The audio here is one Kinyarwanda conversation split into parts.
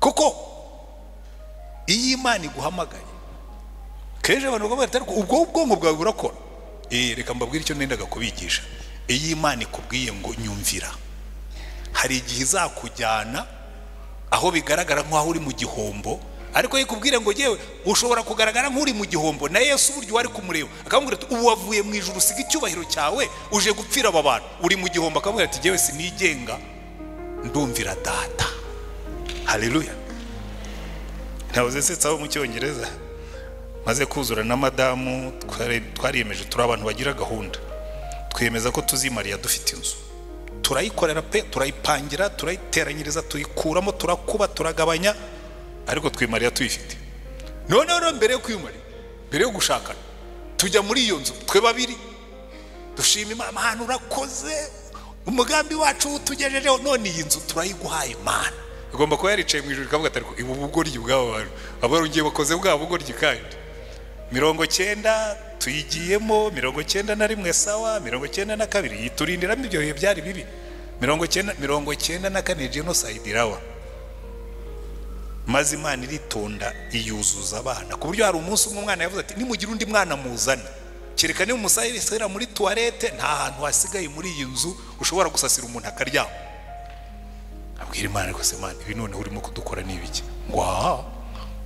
kuko iyi Imana iguhamagaye keje abantu bavuga ati ubwo ubwonko bwawe burakora. Reka mbabwire icyo nendaga kubigisha. Iyi Imana ikubwiye ngo nyumvira, hari igihe izakujyana aho bigaragara nk'aho uri mu gihombo, ariko yikubwire ngo yewe ushobora kugaragara nk'uri mu gihombo na Yesu buryo wari kumureba akamubwira ati ubu wavuye mu ijuru usiga icyubahiro cyawe uje gupfira aba bantu, uri mu gihombo. Akamubwira ati yewe sinigenga, ndumvira data. Haleluya. Ntavuze setsaho mu Cyongereza maze kuzura na madamu twariyemeje turi abantu bagira gahunda, twiyemeza ko tuzimariya dufite inzu, turayikorera pe, turayipangira, turayiteranyiriza, tuyikuramo, turakuba, turagabanya, ariko twimariya tuyifite. None mbere yo kwimariya, mbere yo gushakana, tujya muri iyo nzu twe babiri, dushima Imana, urakoze, umugambi wacu tugejejeho, none iyi nzu turayiguhaye Imana. Igomba kuba yaricaye mu ijuru ikavuga ati ibu bugoryi bw'abo bantu abarugiye bakoze bwa bugoryi kandi 90 tuyigiyemo, 91 sawa, 92 yiturindiramo ibyo bihe byari bibi, 94 genocide irawa. Maze Imana iritonda iyuzuza abana ku buryo hari umunsi umwana yavuze ati nimugira undi mwana muzana, kereka ni umusayisera muri toilette, nta hantu hasigaye muri iyi nzu ushobora gusasira umuntu akaryama. Abwira Imana ko se Imana ibi none urimo kudukora nibiki?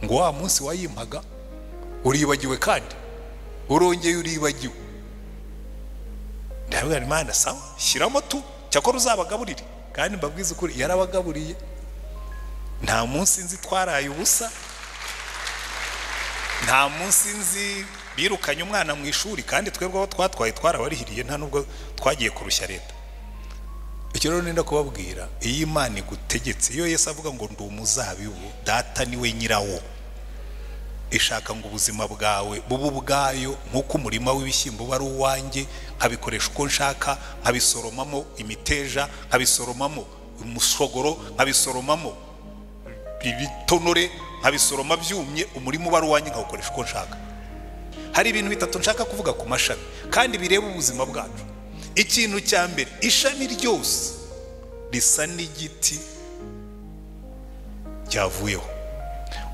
Ngo wa munsi wayimpaga uribagiwe kandi urongeye uribagiwe. Ndabwira Imana sawa, shyiramo tu cyakora uzabagaburire, kandi mbabwiza ukuri yarabagaburiye. Nta munsi nzi twaraye ubusa, nta munsi nzi birukanye umwana mu ishuri, kandi twebwe aho twatwaye twarabarihiriye, nta nubwo twagiye kurushya leta. Icyo rero nenda kubabwira, iyi Imana igutegetse, iyo Yesu avuga ngo ndi umuzabibu, data niwe nyirawo, ishaka ngo ubuzima bwawe bubu bwayo nk'uko umurima w'ibishyimbo bari uwanjye, nkabikoresha uko nshaka, nkabisoromamo imiteja, nkabisoromamo umushogoro, nkabisoromamo ibitonore, nkabisoroma byumye, umurimo bari uwanjye nkawukoresha uko nshaka. Hari ibintu bitatu nshaka kuvuga ku mashami kandi bireba ubuzima bwacu. Ikintu cya mbere, ishami ryose risa n'igiti cyavuyeho.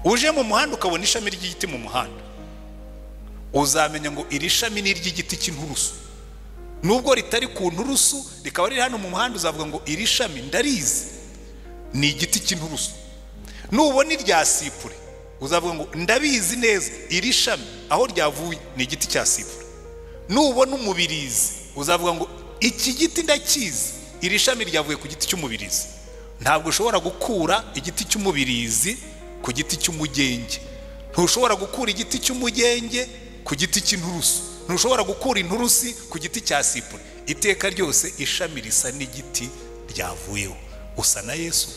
Uje mu muhanda ukabona ishami ry'igiti mu muhanda, uzamenya ngo iri shami ni iry'igiti cy'inturusu. Nubwo ritari ku nturusu rikaba riri hano mu muhanda, uzavuga ngo iri shami ndarizi ni igiti cy'inturusu. Nubona irya sipure uzavuga ngo ndabizi neza iri shami aho ryavuye ni igiti cya sipure. Nubona umubirizi uzavuga ngo iki giti ndakizi, iri shami ryavuye ku giti cy'umubirizi. Ntabwo ushobora gukura igiti cy'umubirizi ku giti cy'umugenge, ntushobora gukura igiti cy'umugenge ku giti cy'inturusu, ntushobora gukura inturusi ku giti cya sipure. Iteka ryose ishami risa n'igiti ryavuyeho. Usa na Yesu,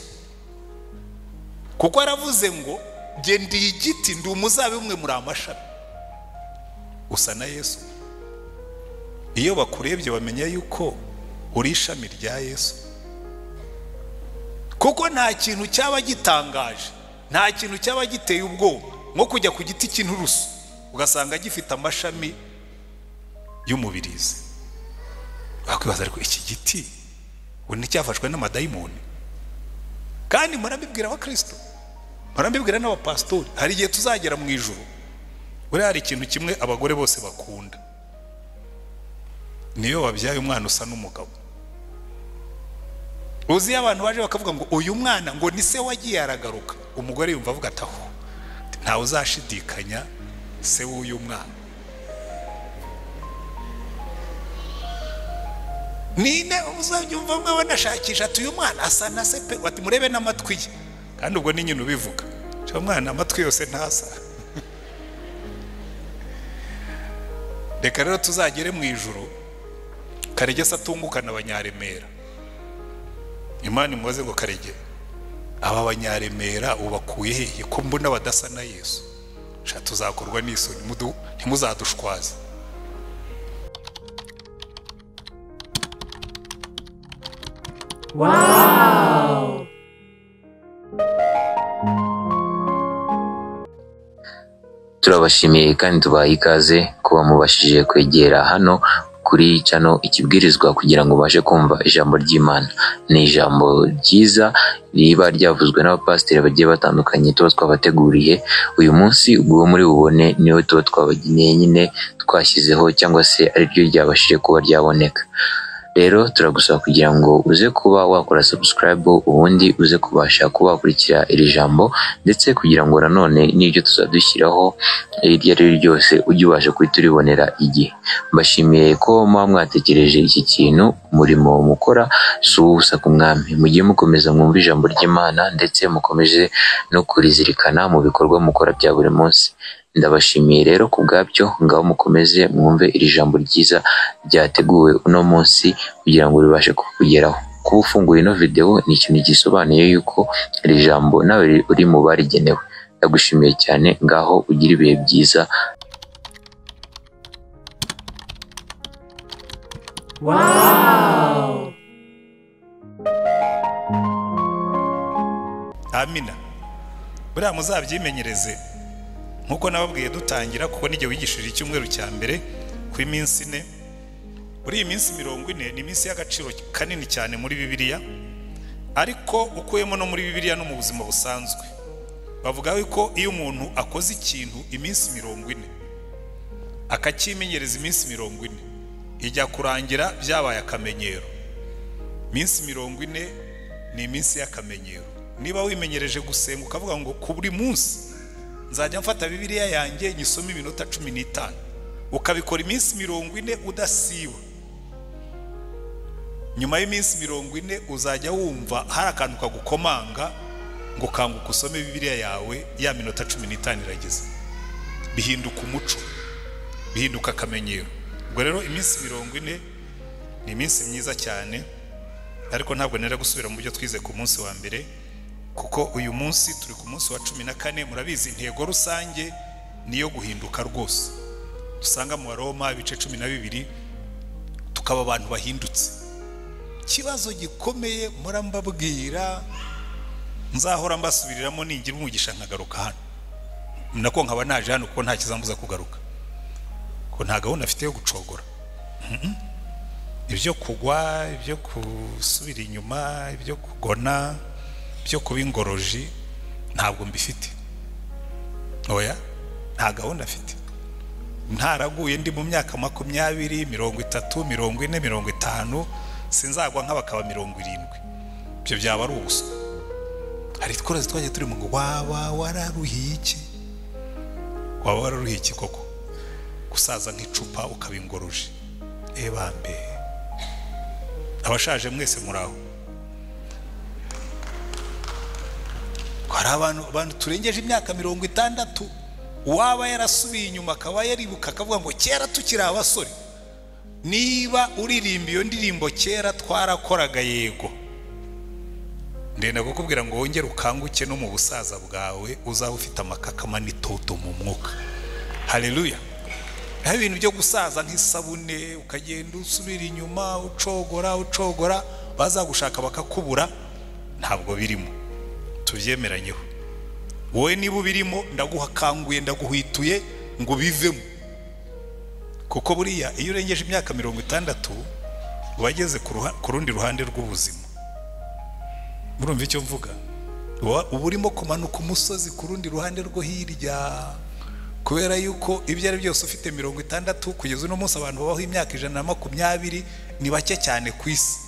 kuko aravuze ngo nge ndi igiti, ndi umuzabibu, umwe muri amashami. Usa na Yesu. Iyo bakurebye bamenya yuko uri ishami rya Yesu, kuko nta kintu cyaba gitangaje, nta kintu cyaba giteye ubwoba nko kujya ku giti cy'inturusu ugasanga gifite amashami y'umubirizi. Bakwibaza ariko iki giti ubu cyafashwe n'amadayimoni? Kandi murabibwira abakristo, murabibwira n'abapastori. Hari igihe tuzagera mu ijuru, uri hari ikintu kimwe abagore bose bakunda, niyo wabyaye umwana usa n'umugabo. Uzi abantu baje bakavuga ngo uyu mwana ngo ni se wagiye aragaruka, umugore yumva avuga ati aho ntawe uzashidikanya se w'uyu mwana. Nine uzabyumva mwe banashakisha ati uyu mwana asa na se pe, bati murebe n'amatwi ye, kandi ubwo ni nyine ubivuga cyo mwana amatwi yose ntasa. Reka rero tuzagere mu ijuru, Karege satungukana abanyaremera. Imana imubaze ngo Karege, aba banyaremera ubakuye hehe ko mbona badasa na Yesu? Sha tuzakorwa n'isoni, ntimuzadushwaze. Wow! Turabashimiye kandi tubaha ikaze kuba mubashije kwegera hano kuri channel Ikibwirizwa kugira ngo ubashe kumva ijambo ry'Imana. Ni ijambo ryiza riba ryavuzwe n'abapasiteri bagiye batandukanye tuba twabateguriye. Uyu munsi ubwo muri bubone niwe tuba twabageneye nyine twashyizeho cyangwa se ari ryo ryabashije kuba ryaboneka. Rero turagusaba kugira ngo uze kuba wakora subscribe, ubundi uze kubasha kuba wakurikira iri jambo, ndetse kugira ngo nanone n'ibyo tuzadushyiraho iryo ari ryose ujye ubasha kuhita uribonera igihe. Mbashimiye ko mwatekereje iki kintu umurimo mukora si ubusa ku mwami. Mugiye mukomeza mwumva ijambo ry'Imana ndetse mukomeje no kurizirikana mu bikorwa mukora bya buri munsi. Ndabashimiye rero ku bwabyo, ngaho mukomeze mwumve iri jambo ryiza ryateguwe uno munsi kugira ngo ribashe kukugeraho. Kuba ufunguye ino video ni ikintu gisobanuye yuko iri jambo nawe uri mu barigenewe. Ndagushimiye cyane, ngaho ugira ibihe byiza. Wow! Amina. Buriya muzabyimenyereze nkuko nababwiye dutangira, kuko nijye wigishije icyumweru cya mbere ku iminsi 4. Muri iyi minsi 40 ni iminsi y'agaciro kanini cyane muri Bibiliya, ariko ukuyemo no muri Bibiliya no mu buzima busanzwe. Bavuga yuko iyo umuntu akoze ikintu iminsi 40 akakimenyereza iminsi 40 ijya kurangira byabaye akamenyero. Iminsi 40 ni iminsi y'akamenyero. Niba wimenyereje gusenga ukavuga ngo ku buri munsi nzajya mfata Bibiliya yanjye nyisome iminota 15, ukabikora iminsi 40 udasiba, nyuma y'iminsi 40 uzajya wumva hari akantu kagukomanga ngo kanguka usome Bibiliya yawe, ya minota 15 irageze. Bihinduka umuco, bihinduka akamenyero. Ubwo rero iminsi 40 ni iminsi myiza cyane, ariko ntabwo nera gusubira mu byo twize ku munsi wa mbere, kuko uyu munsi turi ku munsi wa 14. Murabizi intego rusange niyo guhinduka rwose. Dusanga mu Roma ibice 12 tukaba abantu bahindutse. Kibazo gikomeye murambabwira, nzahora mbasubiriramo ningira umugisha nkagaruka hano. Nako nkaba naje hano kuko nta kizambuza kugaruka, ko nta gahunda afite yo gucogora. Ibyo kugwa, ibyo kusubira inyuma, ibyo kugona, byo kuba ingoroji ntabwo mbifite. Oya, nta gahunda afite. Ntaraguye ndi mu myaka 20, 30, 40, 50, sinzagwa nk'abakaba 70. Ibyo byaba ari ubusa. Hari tworoze twaje turi mu waba wararuhiye iki? Waba wararuhiye iki koko? Gusaza nk'icupa ukaba ingoroji. Bambe. Abashaje mwese muraho. Hari abantu turengeje imyaka 60, waba yarasubiye inyuma akaba yaribuka akavuga ngo kera tukiri abasore. Niba uririmba iyo ndirimbo kera twarakoraga, yego, ndenda kukubwira ngo wongere ukanguke no mu busaza bwawe uzaba ufite amakakama n'itoto mu mwuka. Haleluya. Hari ibintu byo gusaza nk'isabune ukagenda usubira inyuma ucogora bazagushaka bakakubura, ntabwo birimo. Tubyemeranyeho. Wowe niba ubirimo ndaguhakanguye ndaguhituye ngo bivemo, kuko buriya iyo urengeje imyaka 60 wageze ku rundi ruhande rw'ubuzima. Murumva icyo mvuga? Uba urimo kumanuka umusozi ku rundi ruhande rwo hirya, kubera yuko ibyo ari byose ufite 60 kugeza uno munsi abantu babaho imyaka 120 ni bake cyane ku isi.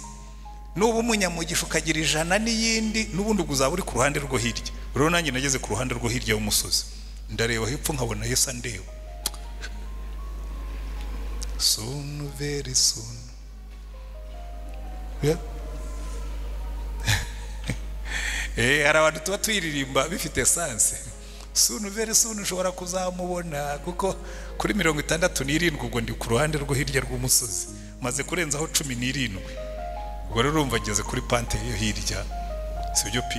Nubu umunyamugisha ukagira 100 n'iyindi, nubundi uzaba uri ku ruhande rwo hirya. Rero nanjye nageze ku ruhande rwo hirya y'umusozi, ndareba hepfo nkabona Yesu andeba. Soon, very soon. Hari abantu tuba tuyiririmba bifite sanse. Soon, very soon ushobora kuzamubona, kuko kuri 67 ubwo ndi ku ruhande rwo hirya rw'umusozi, maze kurenzaho 17. Ubwo rero urumva ageze kuri pante yo hirya, sibyo pi?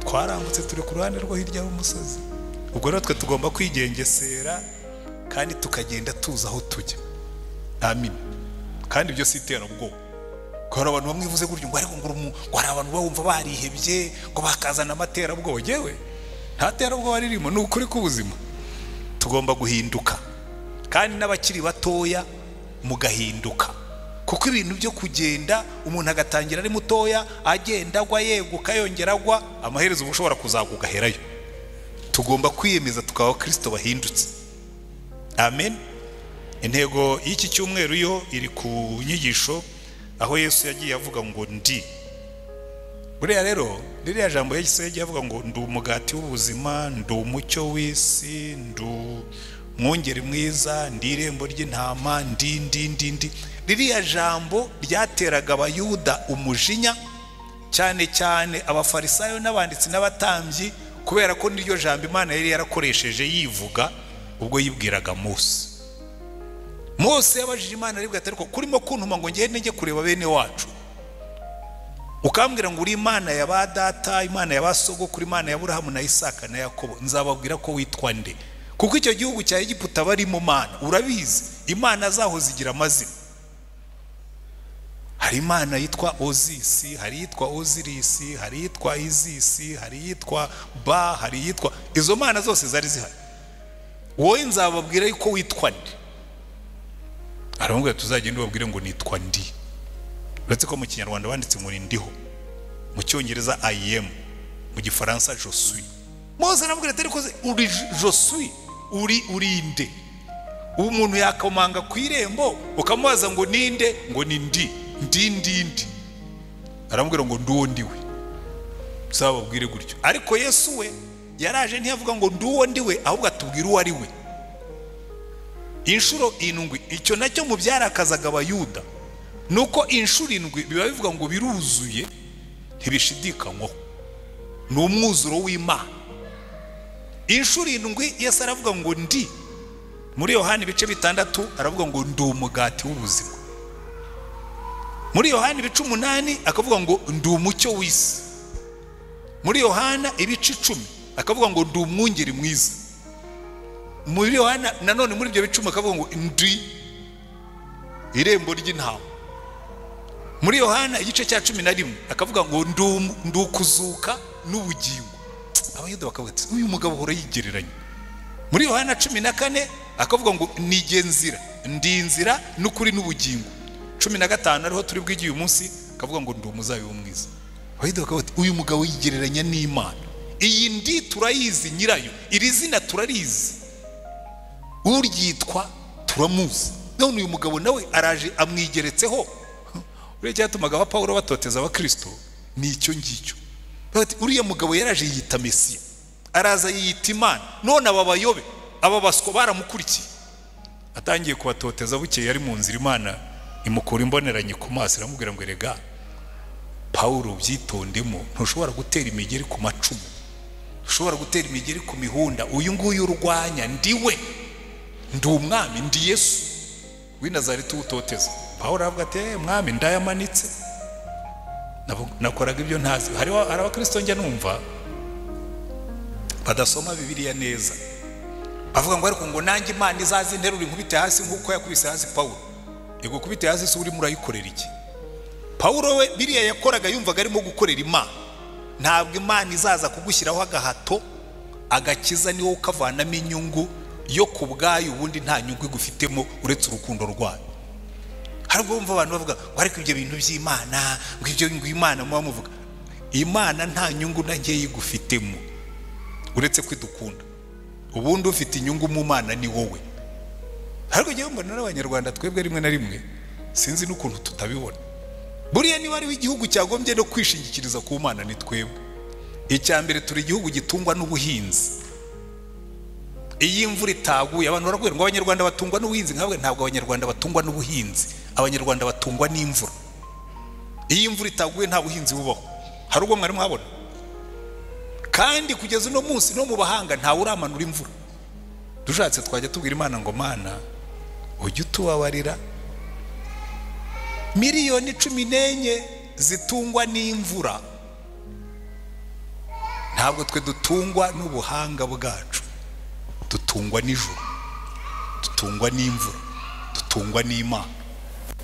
Twarambutse turi ku ruhande rwo hirya y'umusozi. Ubwo rero twe tugomba kwigengesera kandi tukagenda tuza aho tujya. Amen. Kandi ibyo sitera ubwo. Ko hari abantu bamwivuze gutyo ngo ariko ngo hari abantu bawumva barihebye ngo bakazana amatera bwo. Jewe nta tera bwo baririmo, ni ukuri k'ubuzima. Tugomba guhinduka. Kandi n'abakiri batoya mugahinduka. Kuko ibintu byo kugenda umuntu agatangira ari mutoya agenda agwa yeguka yongera agwa, amaherezo ushobora kuzagugaherayo. Tugomba kwiyemeza tukaba Kristo bahindutse. Amen. Intego y'iki cyumweru yo iri ku nyigisho aho Yesu yagiye avuga ngo ndi. Buriya rero ririya jambo Yesu yagiye avuga ngo ndi umugati w'ubuzima, ndi umucyo w'isi, ndi mwungeri mwiza, ndi irembo ry'intama, ndi. Ririya jambo ryateraga abayuda umujinya, cyane cyane abafarisayo n'abanditsi n'abatambyi, kubera ko niryo jambo Imana yari yarakoresheje yivuga ubwo yibwiraga Mose. Mose yabajije Imana aribwa ati ariko kurimo kuntuma ngo ngende njye kureba bene wacu, ukambwira ngo uri Imana ya ba data, Imana ya basogokuru, Imana ya Aburahamu na Isaka na Yakobo, nzababwira ko witwa nde? Kuko icyo gihugu cya Egiputa barimo mana, urabizi Imana zaho zigira amazina. Hari Imana yitwa Ozisi, hari yitwa Ozirisi, hari yitwa Izisi, hari yitwa Ba, hari yitwa, izo mana zose zari zihari. Wowe nzababwira yuko witwa nde. Aramubwira tuzagenda ubabwire ngo nitwa ndi. Uretse ko mu Kinyarwanda banditse ngo ndiho, mu Cyongereza I am, mu Gifaransa je suis. Mose aramubwira ati ariko uri je suis, uri nde? Ubu umuntu yakomanga ku irembo ukamubaza ngo ninde, ngo ni ndi. Aramubwira ngo nduwo ndiwe. Zababwire gutyo. Ariko Yesu we yaraje ntiyavuga ngo nduwo ndiwe, ahubwo atubwira uwo ari we. Inshuro indwi, icyo nacyo mu byarakazaga abayuda, nuko inshuro indwi biba bivuga ngo biruzuye ntibishidikanywaho, ni umwuzuro w'Imana. Inshuro indwi Yesu aravuga ngo ndi. Muri Yohana ibice 6 aravuga ngo ndi umugati w'ubuzima. Muri Yohana ibice 8 akavuga ngo ndi umucyo w'isi. Muri Yohana ibice 10 akavuga ngo ndi umwungeri mwiza. Muri Yohana nanone muri ibyo bice akavuga ngo ndi irembo ry'intama. Muri Yohana igice cya 11 akavuga ngo ndi ukuzuka n'ubugingo. Abayuda bakavuga ati uyu mugabo hora yigereranya. Muri Yohana 14 akavuga ngo nige nzira, ndi inzira n'ukuri n'ubugingo. 15 ariho turi bwigiye uyu munsi akavuga ngo ndi umuzabibu mwiza. Abayuda bakavuga ati uyu mugabo yigereranya n'Imana. Iyi ndi turayizi nyirayo, iri zina turarizi, uryitwa turamuzi. None uyu mugabo nawe araje amwigeretseho. Uriya cyatumaga Paulo batoteza abakristo ni icyo ngicyo. Bati uriya mugabo yaraje yita Mesiya, araza yita Imana. None aba bayobe, aba baswa baramukurikiye. Atangiye kubatoteza bukeye yari mu nzira, Imana imukura imboneranye ku maso iramubwira ngo erega Paulo byitondemo, ntushobora gutera imigeri ku macumu, ushobora gutera imigeri ku mihunda. Uyu nguyu urwanya ndiwe, ndi umwami, ndi Yesu w'i Nazareti utoteza. Paulo aravuga ati mwami ndayamanitse, nakoraga ibyo ntazi. Hari abakristo njya numva badasoma Bibiliya neza, bavuga ngo ariko ngo nanjye Imana izaze interura inkubite hasi nk'uko yakubise hasi Paulo. Yego kubite hasi se uri murayikorera iki? Paulo we biriya yakoraga yumvaga arimo gukorera Imana. Ntabwo Imana izaza kugushyiraho agahato, agakiza niwo ukavanamo inyungu yo kubwayo, ubundi nta nyungu igufitemo uretse urukundo rwayo. Harubwo bumva abantu bavuga ngo ariko ibyo bintu by'Imana, ngo ibyo ngo Imana muba muvuga. Imana nta nyungu nanjye yigufitemo uretse kwidukunda. Ubundi ufite inyungu mu Mana ni wowe. Harubwo ngiye mbona n'abanyarwanda twebwe rimwe na rimwe sinzi n'ukuntu tutabibona. Buriya niba ari w'igihugu cyagombye no kwishingikiriza ku Mana ni twebwe. Icyambere turi igihugu gitungwa n'ubuhinzi. Iyi imvura itaguye abantu baragwira ngo abanyarwanda batungwa n'ubuhinzi. Ntabwo abanyarwanda batungwa n'ubuhinzi, abanyarwanda batungwa n'imvura. Iyi imvura itaguye nta buhinzi bubaho. Hari ubwo mwari mwabona? Kandi kugeza uno munsi no mu bahanga ntawe uramanura imvura. Dushatse twajya tubwira Imana ngo Mana ujye utubabarira, miliyoni 14 zitungwa n'imvura. Ntabwo twe dutungwa n'ubuhanga bwacu, dutungwa n'ijuru, dutungwa n'imvura, dutungwa n'Imana.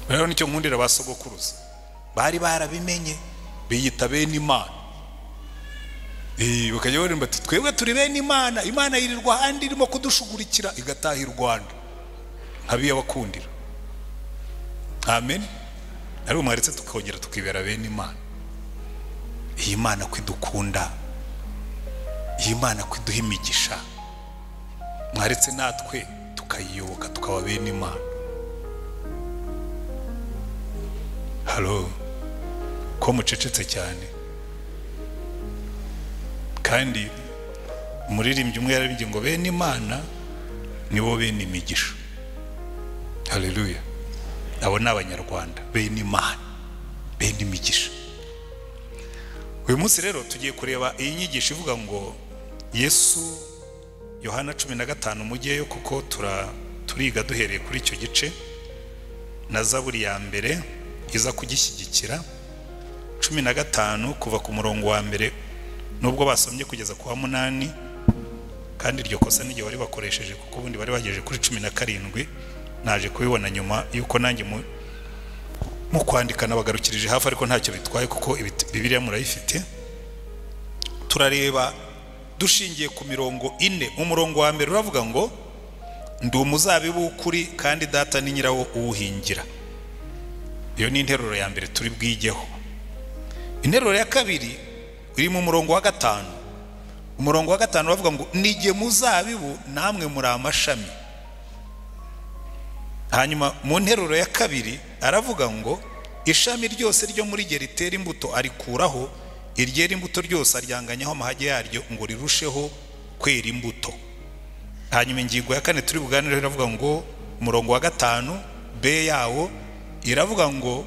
Rero nicyo nkundira basogokuruza bari barabimenye, biyita bene Imana. Bakajya barimba ati twebwe turi bene Imana, Imana yirirwa handi irimo kudushugurikira igataha i Rwanda nkabiye bakundira. amen. Ari umwaretse tukongera tukibera bene Imana. Iyi Mana kwidukunda, iyi Mana kwiduha imigisha, mwaretse natwe tukayiyoboka tukaba bene Imana. Halo, ko mucecetse cyane? Kandi umuririmbyi umwe yaririmbye ngo bene Imana nibo bene imigisha. Haleluya. Abo ni Abanyarwanda, bene Imana, bene imigisha. Uyu munsi rero tugiye kureba iyi nyigisho ivuga ngo Yesu, Yohana 15 mugiyeyo kuko turiga duhereye kuri icyo gice, na Zaburi ya mbere iza kugishyigikira. 15 kuva ku murongo wa mbere nubwo basomye kugeza ku wa 8, kandi iryo kosa n'igihe bari bakoresheje kuko ubundi bari bagejeje kuri 17. Naje kubibona nyuma yuko nanjye mu kwandika nabagarukirije hafi, ariko ntacyo bitwaye kuko Bibiliya murayifite. Turareba dushingiye ku mirongo 4. Umurongo wa mbere uravuga ngo ndi umuzabibu kuri kandi data ni nyirawo uwuhingira. Iyo ni interuro ya mbere turi bwigeho. Interuro ya kabiri iri mu murongo wa 5. Umurongo wa 5 uravuga ngo nige muzabibu namwe muri amashami. Hanyuma mu nteruro ya kabiri aravuga ngo ishami ryose ryo muri rye ritera imbuto arikuraho, iryera imbuto ryose aryanganyaho amahage yaryo ngo rirusheho kwera imbuto. Hanyuma ingingo ya 4 turi buganire iravuga ngo umurongo wa 5 B yawo iravuga ngo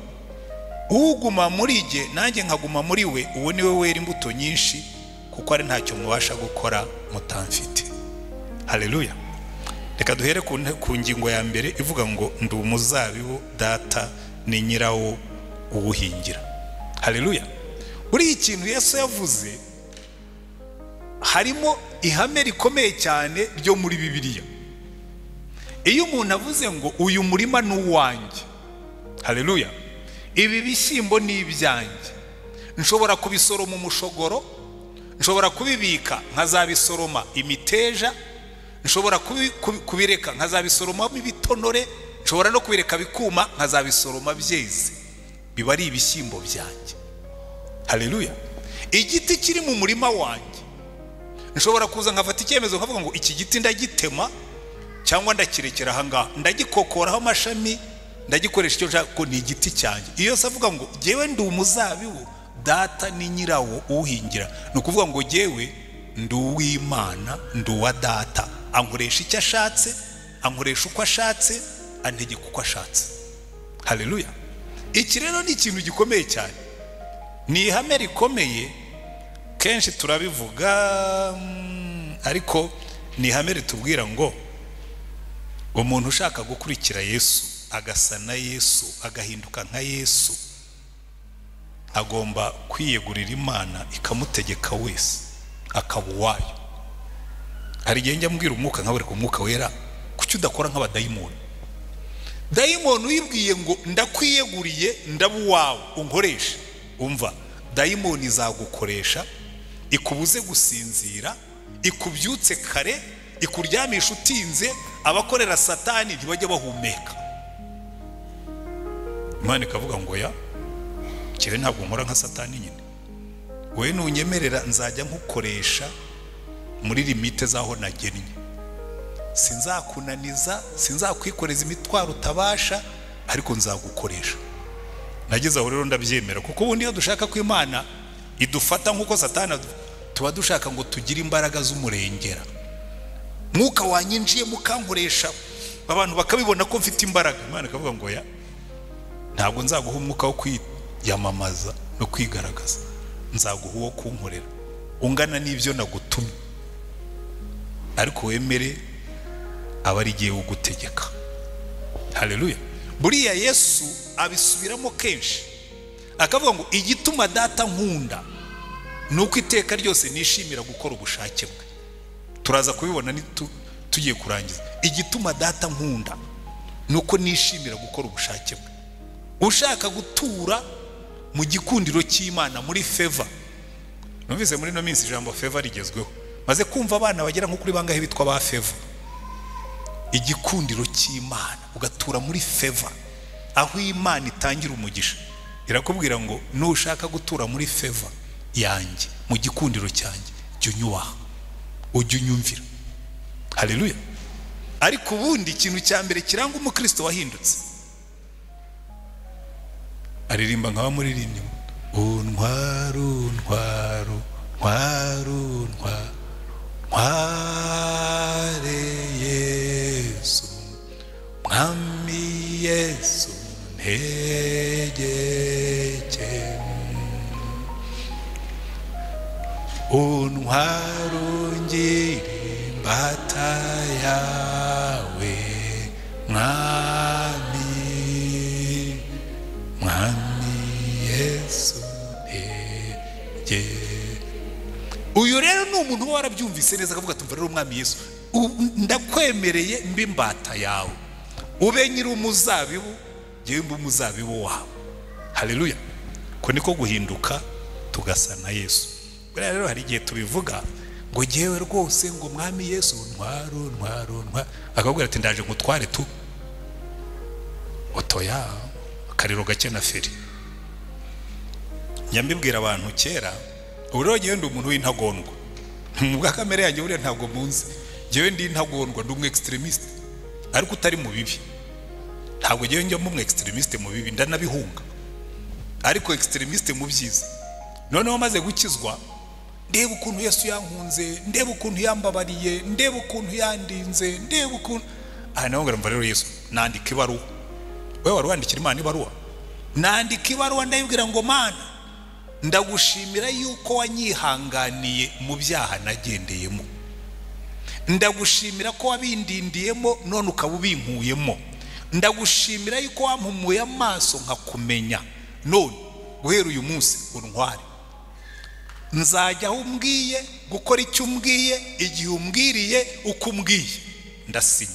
uguma muri jye nanjye nkaguma muri we, uwo niwe wera imbuto nyinshi kuko ari ntacyo mubasha gukora mutamfite. Haleluya. Reka duhere ku ngingo ya mbere ivuga ngo ndi umuzabibu data ni nyirawo uwuhingira. Haleluya. Buri ikintu Yesu yavuze harimo ihame rikomeye cyane ryo muri Bibiliya. Iyo umuntu avuze ngo uyu murima ni uwanjye, haleluya, ibi bishyimbo ni ibyanjye, nshobora kubisoroma umushogoro, nshobora kubibika nkazabisoroma imiteja, nshobora kubireka nkazabisoromamo ibitonore, nshobora no kubireka bikuma nkazabisoroma byeze, biba ari ibishyimbo byanjye. Haleluya. Igiti kiri mu murima wanjye nshobora kuza nkafata icyemezo nkavuga ngo iki giti ndagitema cyangwa ndakirekera aha ngaha, ndagikokoraho amashami, ndagikoresha icyo nshaka ko ni igiti cyanjye. Iyo se avuga ngo jyewe ndi umuzabibu data ni nyirawo uwuhingira, ni ukuvuga ngo jyewe ndi uw'Imana, ndi uwa data, ankoresha icyo ashatse, ankoresha uko ashatse, antegeka uko ashatse. Haleluya. Iki rero ni ikintu gikomeye cyane, ni ihame rikomeye. Kenshi turabivuga ariko ni ihame ritubwira ngo umuntu ushaka gukurikira Yesu, agasa na Yesu, agahinduka nka Yesu, agomba kwiyegurira Imana ikamutegeka wese akaba uwayo. Hari igihe njya mbwira umwuka nkawereka umwuka wera kuki udakora nk'abadayimoni. Dayimoni uyibwiye ngo ndakwiyeguriye ndaba uwawe unkoresha, umva, dayimoni izagukoresha ikubuze gusinzira, ikubyutse kare, ikuryamisha utinze. Abakorera Satani ntibajya bahumeka. Imana ikavuga ngo ya kibe ntabwo nkora nka Satani nyine, wowe nunyemerera nzajya nkukoresha muri limite zaho nagennye, sinzakunaniza, sinzakwikoreza imitwaro utabasha, ariko nzagukoresha. Nageze aho rero ndabyemera, kuko ubundi iyo dushaka ko Imana idufata nkuko Satani, tuba dushaka ngo tugire imbaraga z'umurengera. Mwuka wanyinjiye mukankoresha abantu bakabibona ko mfite imbaraga. Imana ikavuga ngo ya ntabwo nzaguha umwuka wo kwiyamamaza no kwigaragaza, nzaguha uwo kunkorera ungana n'ibyo nagutumye, ariko wemere aba ari igihe ugutegeka. Haleluya. Buriya Yesu abisubiramo kenshi akavuga ngo igituma data nkunda nuko iteka ryose nishimira gukora ubushake bwe. Turaza kubibona tugiye kurangiza. Igituma data nkunda nuko nishimira gukora ubushake bwe. Ushaka gutura mu gikundiro cy'Imana, muri favor. Numvise muri no minsi ijambo favor rigezweho, maze kumva abana bagera nko kuri bangahe bitwa ba favor. Igikundiro cy'Imana, ugatura muri favor. aho Imana itangira umugisha irakubwira ngo nushaka gutura muri favor yanjye mu gikundiro cyanjye jya unyubaha ujye unyumvira. Haleluya. Ariko ubundi ikintu cya mbere kiranga umukristo wahindutse aririmba nk'aba muririmbyi untwaro ntwaro ntwaro ntware Yesu mwami Yesu ntegeke untwaro ngiri imbata yawe mwami Yesu ntege. Uyu rero ni umuntu warabyumvise neza akavuga tumva rero umwami Yesu ndakwemereye mbe imbata yawe ube nyiri umuzabibu ngewe mbe umuzabibu wawe. Haleluya. Ko niko guhinduka tugasa na Yesu. Rero hari igihe tubivuga ngo ngewe rwose ngo umwami Yesu ntwaro akabwira ati ndaje ngutware tu otoya akariro gake na feri. Nyambibwira abantu kera urero ngewe ndi umuntu w'intagondwa mubwa kamere yanjye buriya ntabwo munzi ngewe ndi intagondwa ndi umu extremist ariko utari mu bibi. Ntabwo ngewe njya mu extremist mu bibi ndanabihunga ariko extremist mu byiza. Noneho maze gukizwa ndeba ukuntu Yesu yankunze ndeba ukuntu yambabariye ndeba ukuntu yandinze ndeba ukuntu naho ngira rero Yesu nandika ibaruwa. Wewe wari wandikira Imana ibaruwa? Nandika ibaruwa ndayibwira ngo Mana ndagushimira yuko wanyihanganiye mu byaha nagendeyemo, ndagushimira ko wabindindiyemo none ukaba ubinkuyemo, ndagushimira yuko wampumuye amaso nkakumenya, none guhera uyu munsi untware, nzajya aho umbwiye gukora icyo umbwiye igihe umbwiriye uko umbwiye ndasinya.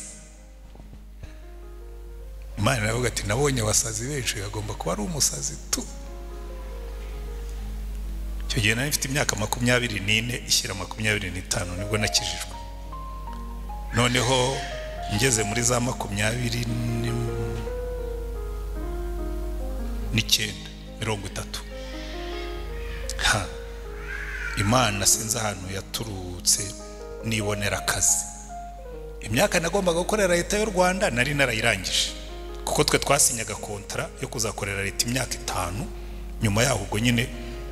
Imana iravuga ati nabonye abasazi benshi agomba kuba ari umusazi tu. Icyo gihe nari mfite imyaka 24 ishyira 25 nibwo nakijijwe. Noneho ngeze muri za 29 Imana sinzi ahantu yaturutse nibonera akazi. Imyaka nagombaga gukorera leta y'u Rwanda nari narayirangije kuko twe twasinyaga kontra yo kuzakorera leta imyaka 5 nyuma yaho ubwo nyine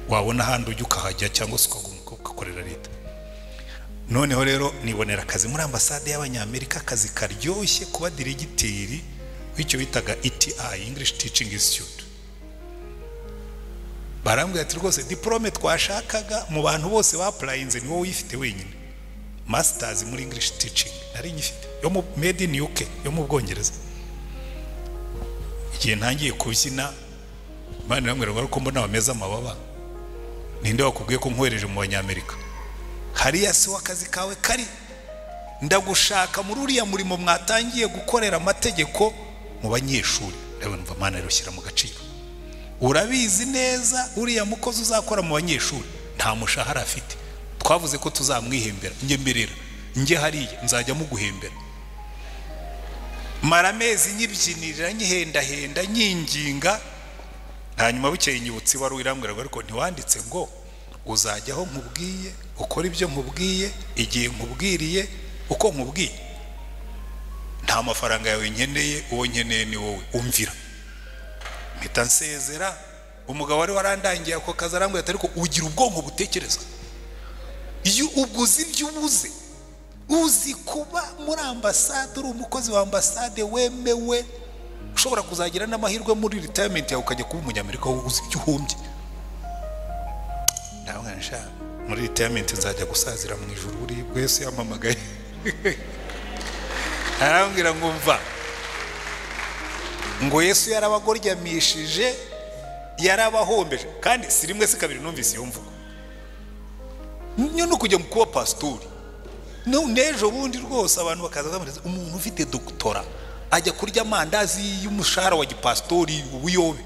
wabona handi ujya ukahajya cyangwa se ukakorera leta. Noneho rero nibonera akazi muri ambasade y'Abanyamerika, akazi karyoshye kuba diregiteri w'icyo bitaga ETI English Teaching Institute. Barambwira ati rwose diplome twashakaga mu bantu bose baplayinze ni wowe uyifite wenyine, masters muri English Teaching nari nyifite yo mu made in UK yo mu Bwongereza. Igihe ntangiye kubyina Imana irambwira ngo ariko mbona bameze amababa, ninde wakubwiye ko nkwereje mu Banyamerika? Hariya si wakazi kawe kari, ndagushaka muri uriya murimo mwatangiye gukorera amategeko mu banyeshuri. Rero numva Imana irushyira mu gaciro. Urabizi neza uriya mukozi uzakora mu banyeshuri nta mushahara afite, twavuze ko tuzamwihembera, nge mberera nge hariya nzajya muguhembera. Mara amezi nyibyinirira nyihenda nyinginga, hanyuma bukeye nyibutse ibaruwa irambwira ngo ariko ntiwanditse ngo uzajya aho nkubwiye ukora ibyo nkubwiye igihe nkubwiriye uko nkubwiye, nta mafaranga yawe nkeneye, uwo nkeneye ni wowe umvira. Mpita nsezera, umugabo wari warandangiye ako kazi arambwira ati ariko ugira ubwonko butekereza, iyo uguze ibyo ubuze uzi kuba muri ambasade uri umukozi wa ambasade wemewe, ushobora kuzagira n'amahirwe muri retirement yawe ukajya kuba umunyamerika uzi ibyo uhumbye. Ndabona nsha muri retirement nzajya gusazira mu ijuru buri bwese yampamagaye. Arambwira ngo mva ngo Yesu yarabagoryamishije yarabahombeje, kandi si rimwe si kabiri numvise iyo mvugo. Nyo no kujya mu kuba pastori nejo bundi rwose abantu bakaza bamureza umuntu ufite doktora ajya kurya amandazi y'umushahara wa gipastori ubuyobe.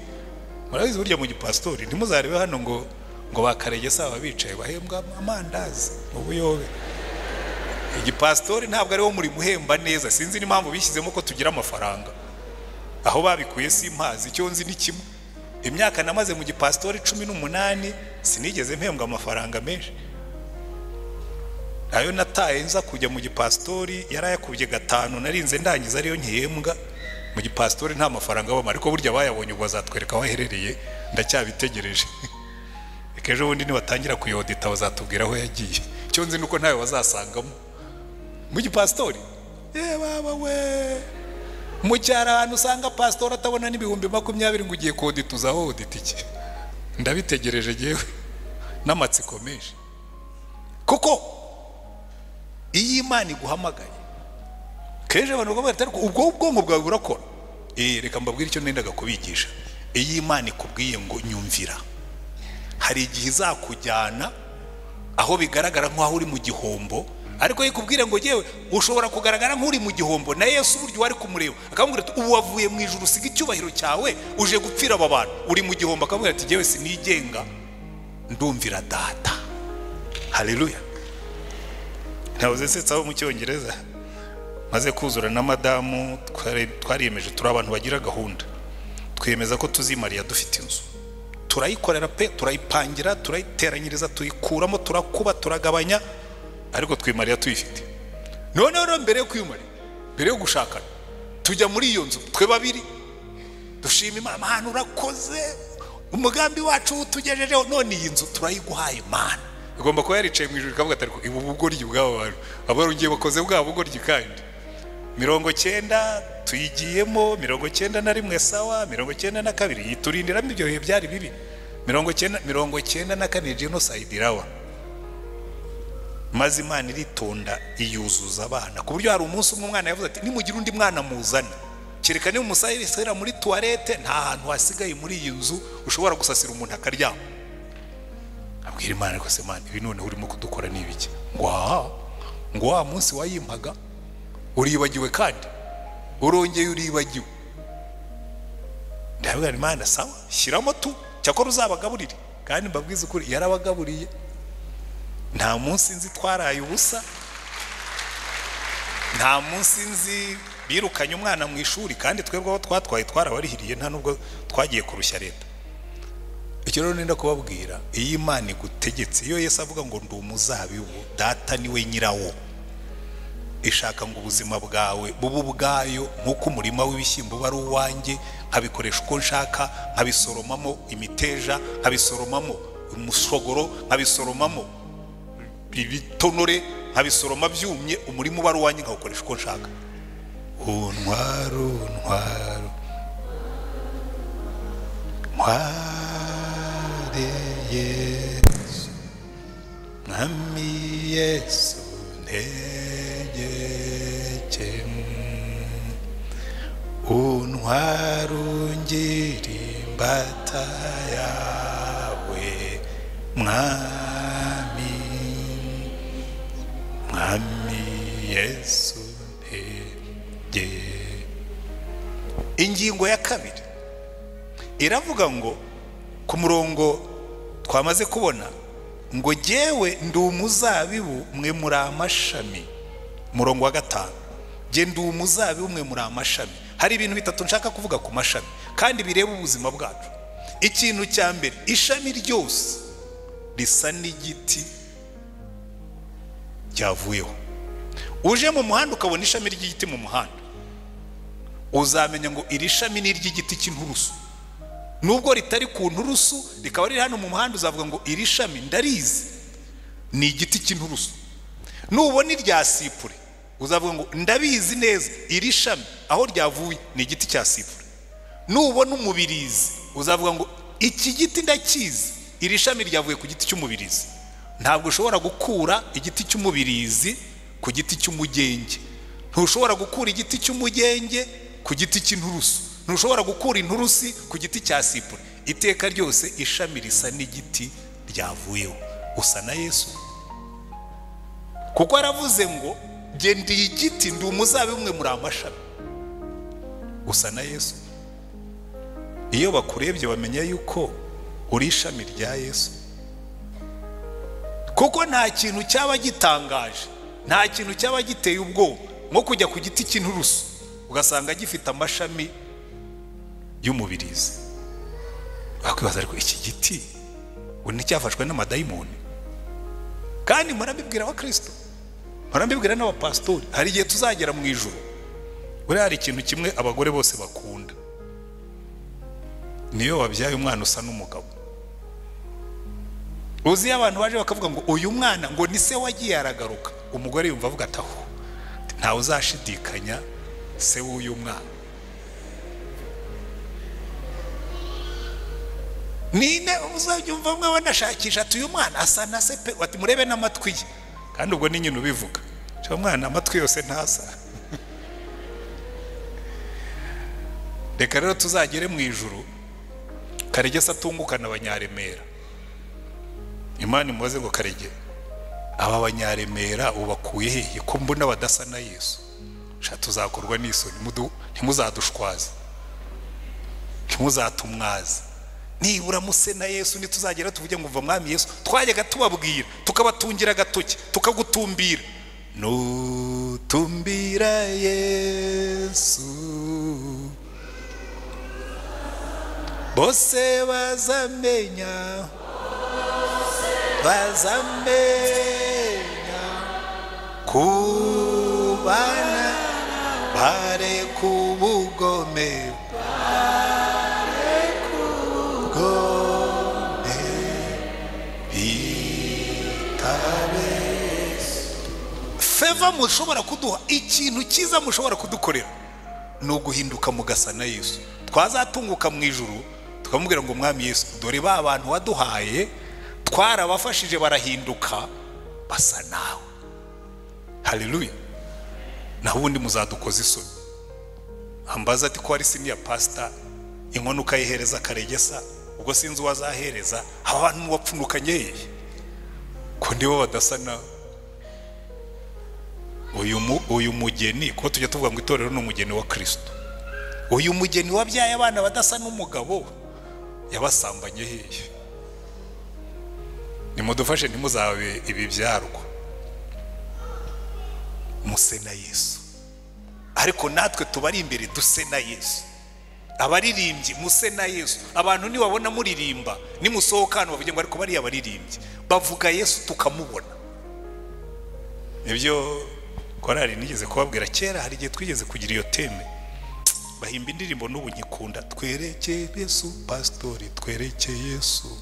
Murabizi burya mu gipastori ntimuzarebe hano ngo bakarege saba bicaye bahembwa amandazi ubuyobe. Igipastori ntabwo ari wo muri guhemba neza, sinzi n'impamvu bishyizemo ko tugira amafaranga. aho babikuye simpazi, icyo nzi ni kimwe, imyaka namaze mu gipastori 18 sinigeze mpembwa amafaranga menshi. Ayo nataye nza kujya mu gipastori yarayakubye 5 narinze ndangiza ariyo nkihembwa. Mu gipastori nta mafaranga bama, ariko burya bayabonye ubwo azatwereka aho aherereye, ndacyabitegereje. Ejo bundi nibatangira kuyodita bazatubwira aho yagiye. Icyo nzi nuko ntawe bazasangamo mu gipastori. Baba we, mu cyarano usanga pastor atabona n'ibihumbi 20 ngo ugiye kodituza aho odita iki. Ndabitegereje jewe n'amatsiko menshi, kuko iyi Imana iguhamagaye keje abantu bavuga ati ubwo ubwonko bwawe burakora. Reka mbabwire icyo nendaga kubigisha. Iyi Imana ikubwiye ngo nyumvira, hari igihe izakujyana aho bigaragara nk'aho uri mu gihombo, ariko yikubwire ngo yewe ushobora kugaragara nk'uri mu gihombo na Yesu buryo wari kumureba akamubwira ati ubu wavuye mu ijuru usiga icyubahiro cyawe uje gupfira aba bantu, uri mu gihombo. Akamubwira ati yewe sinigenga, ndumvira data. Haleluya. Ntavuze setsaho mu Cyongereza maze kuzura na madamu twariyemeje turi abantu bagira gahunda, twiyemeza ko tuzimariya dufite inzu, turayikorera pe, turayipangira, turayiteranyiriza, tuyikuramo, turakuba, turagabanya, ariko twimariya tuyifite. None mbere yo kwimariya, mbere yo gushakana, tujya muri iyo nzu twe babiri dushima Imana, urakoze umugambi wacu tugejejeho, none iyi nzu turayiguhaye Imana. Igomba kuba yaricaye mu ijuru ikavuga ati ibu bugoryi bw'abo bantu abarugiye bakoze bwa bugoryi kandi 90 tuyigiyemo, 91 sawa, 92 yiturindiramo ibyo bihe byari bibi, 94 genocide irawa. Maze Imana iritonda iyuzuza abana ku buryo hari umunsi umwe umwana yavuze ati nimugira undi mwana muzana, kereka ni umusayisera muri toilette, nta hantu hasigaye muri iyi nzu ushobora gusasira umuntu akaryama. Abwira Imana ko se Imana ibi none urimo kudukora n'ibiki? Ngo wa munsi wayimpaga uribagiwe kandi urongeye uribagiwe. Ndabwira Imana sawa, shyiramo tu cyakora uzabagaburire, kandi mbabwiza ukuri yarabagaburiye. Nta munsi nzi twaraye ubusa, nta munsi nzi birukanye umwana mu ishuri, kandi twebwe aho twatwaye twarabarihiriye, nta nubwo twagiye kurushya leta. Icyo rero nenda kubabwira, iyi Imana igutegetse, iyo Yesu avuga ngo ndi umuzabibu, data niwe nyirawo, ishaka ngo ubuzima bwawe bubu bwayo nk'uko umurima w'ibishyimbo bari uwanjye, nkabikoresha uko nshaka, nkabisoromamo imiteja, nkabisoromamo umushogoro, nkabisoromamo ibitonore, nkabisoroma byumye, umurima bari uwanjye nkawukoresha uko nshaka. Ntwaro Yesu, Mwami Yesu ntegeke, untwarungire imbata yawe Mwami Yesu ntegeke. Ingingo ya 2 iravuga ngo ku murongo twamaze kubona ngo jewe ndi umuzabibu mwe muri amashami. Murongo wa 5, je ndi umuzabibu mwe muri amashami. Hari ibintu bitatu nshaka kuvuga ku mashami kandi bireba ubuzima bwacu. Ikintu cya mbere, ishami ryose risa n'igiti cyavuyeho. Uje mu muhanda ukabona ishami ry'igiti mu muhanda, uzamenya ngo iri shami ni iry'igiti cy'inturusu. Nubwo ritari ku nturusu rikaba riri hano mu muhanda, uzavuga ngo iri shami ndarizi ni igiti cy'inturusu. Nubona irya sipure uzavuga ngo ndabizi neza iri shami aho ryavuye ni igiti cya sipure. Nubona umubirizi uzavuga ngo iki giti ndakizi, iri shami ryavuye ku giti cy'umubirizi. Ntabwo ushobora gukura igiti cy'umubirizi ku giti cy'umugenge, ntushobora gukura igiti cy'umugenge ku giti cy'inturusu, ntushobora gukura inturusi ku giti cya sipure. Iteka ryose ishami risa n'igiti ryavuyeho. Usa na Yesu, kuko aravuze ngo je ndi igiti, ndi umuzabibu mwe muri amashami. Usa na Yesu. Iyo bakurebye bamenya yuko uri ishami rya Yesu, kuko nta kintu cyaba gitangaje, nta kintu cyaba giteye ubwoba nko kujya ku giti cy'inturusu ugasanga gifite amashami y'umubirizi. Bakwibaza ariko iki giti ubu nticyafashwe n'amadayimoni? Kandi murabibwira abakristo, murabibwira n'abapastori, hari igihe tuzagera mu ijuru. Buriya hari ikintu kimwe abagore bose bakunda, niyo wabyaye umwana usa n'umugabo. Uzi abantu baje bakavuga ngo uyu mwana ngo ni se wagiye aragaruka, umugore yumva avuga ati aho ntawe uzashidikanya se w'uyu mwana. Nine uzabyumva mwe wanashakisha ati uyu mwana asa na se pe, ati murebe n'amatwi ye, kandi ubwo ni nyine ubivuga cyo mwana amatwi yose ntasa. Reka rero tuzagere mu ijuru Karegesa atungukana abanyaremera. Imana imubaze ngo Karege, aba banyaremera ubakuye hehe ko mbona badasa na Yesu? Sha tuzakorwa n'isoni, ntimuzadushwaza, ntimuzatumwaza. Nibura muse na Yesu nituzagera tuvuge ngo uva mwami Yesu, twajyaga tubabwira tukabatungira agatoki tukagutumbira. Nutumbira Yesu bose bazamenya, bazamenya kubana bare kubugome, bare kubugome bitabe. Feva mushobora kuduha, ikintu cyiza mushobora kudukorera ni uguhinduka mugasa na Yesu. Twazatunguka mu ijuru tukamubwira ngo mwami Yesu, dore ba bantu waduhaye twarabafashije barahinduka basa nawe. Haleluya. Naho ubundi muzadukoza isoni. Ambaza ati ko ari senior pastor, inkono ukayihereza Karegesa, ubwo sinzi wazahereza abantu wapfunukanye hehe ko ndibo badasa nawe. Uyu mugeni ko tujya tuvuga ngo itorero ni umugeni wa Kristo. Uyu mugeni wabyaye abana badasa n'umugabo yabasambanye hehe? Nimudufashe ntimuzabe ibibyarwa, muse na Yesu. Ariko natwe tubari imbere duse na Yesu. Abaririmbyi muse na Yesu. Abantu ni babona muririmba nimusohoka hano bavuge ngo ariko bari abaririmbyi bavuga Yesu tukamubona. Ibyo korari nigeze kubabwira kera, hari igihe twigeze kugira iyo teme, bahimba indirimbo n'ubu nyikunda. Twereke Yesu pastori, twereke Yesu,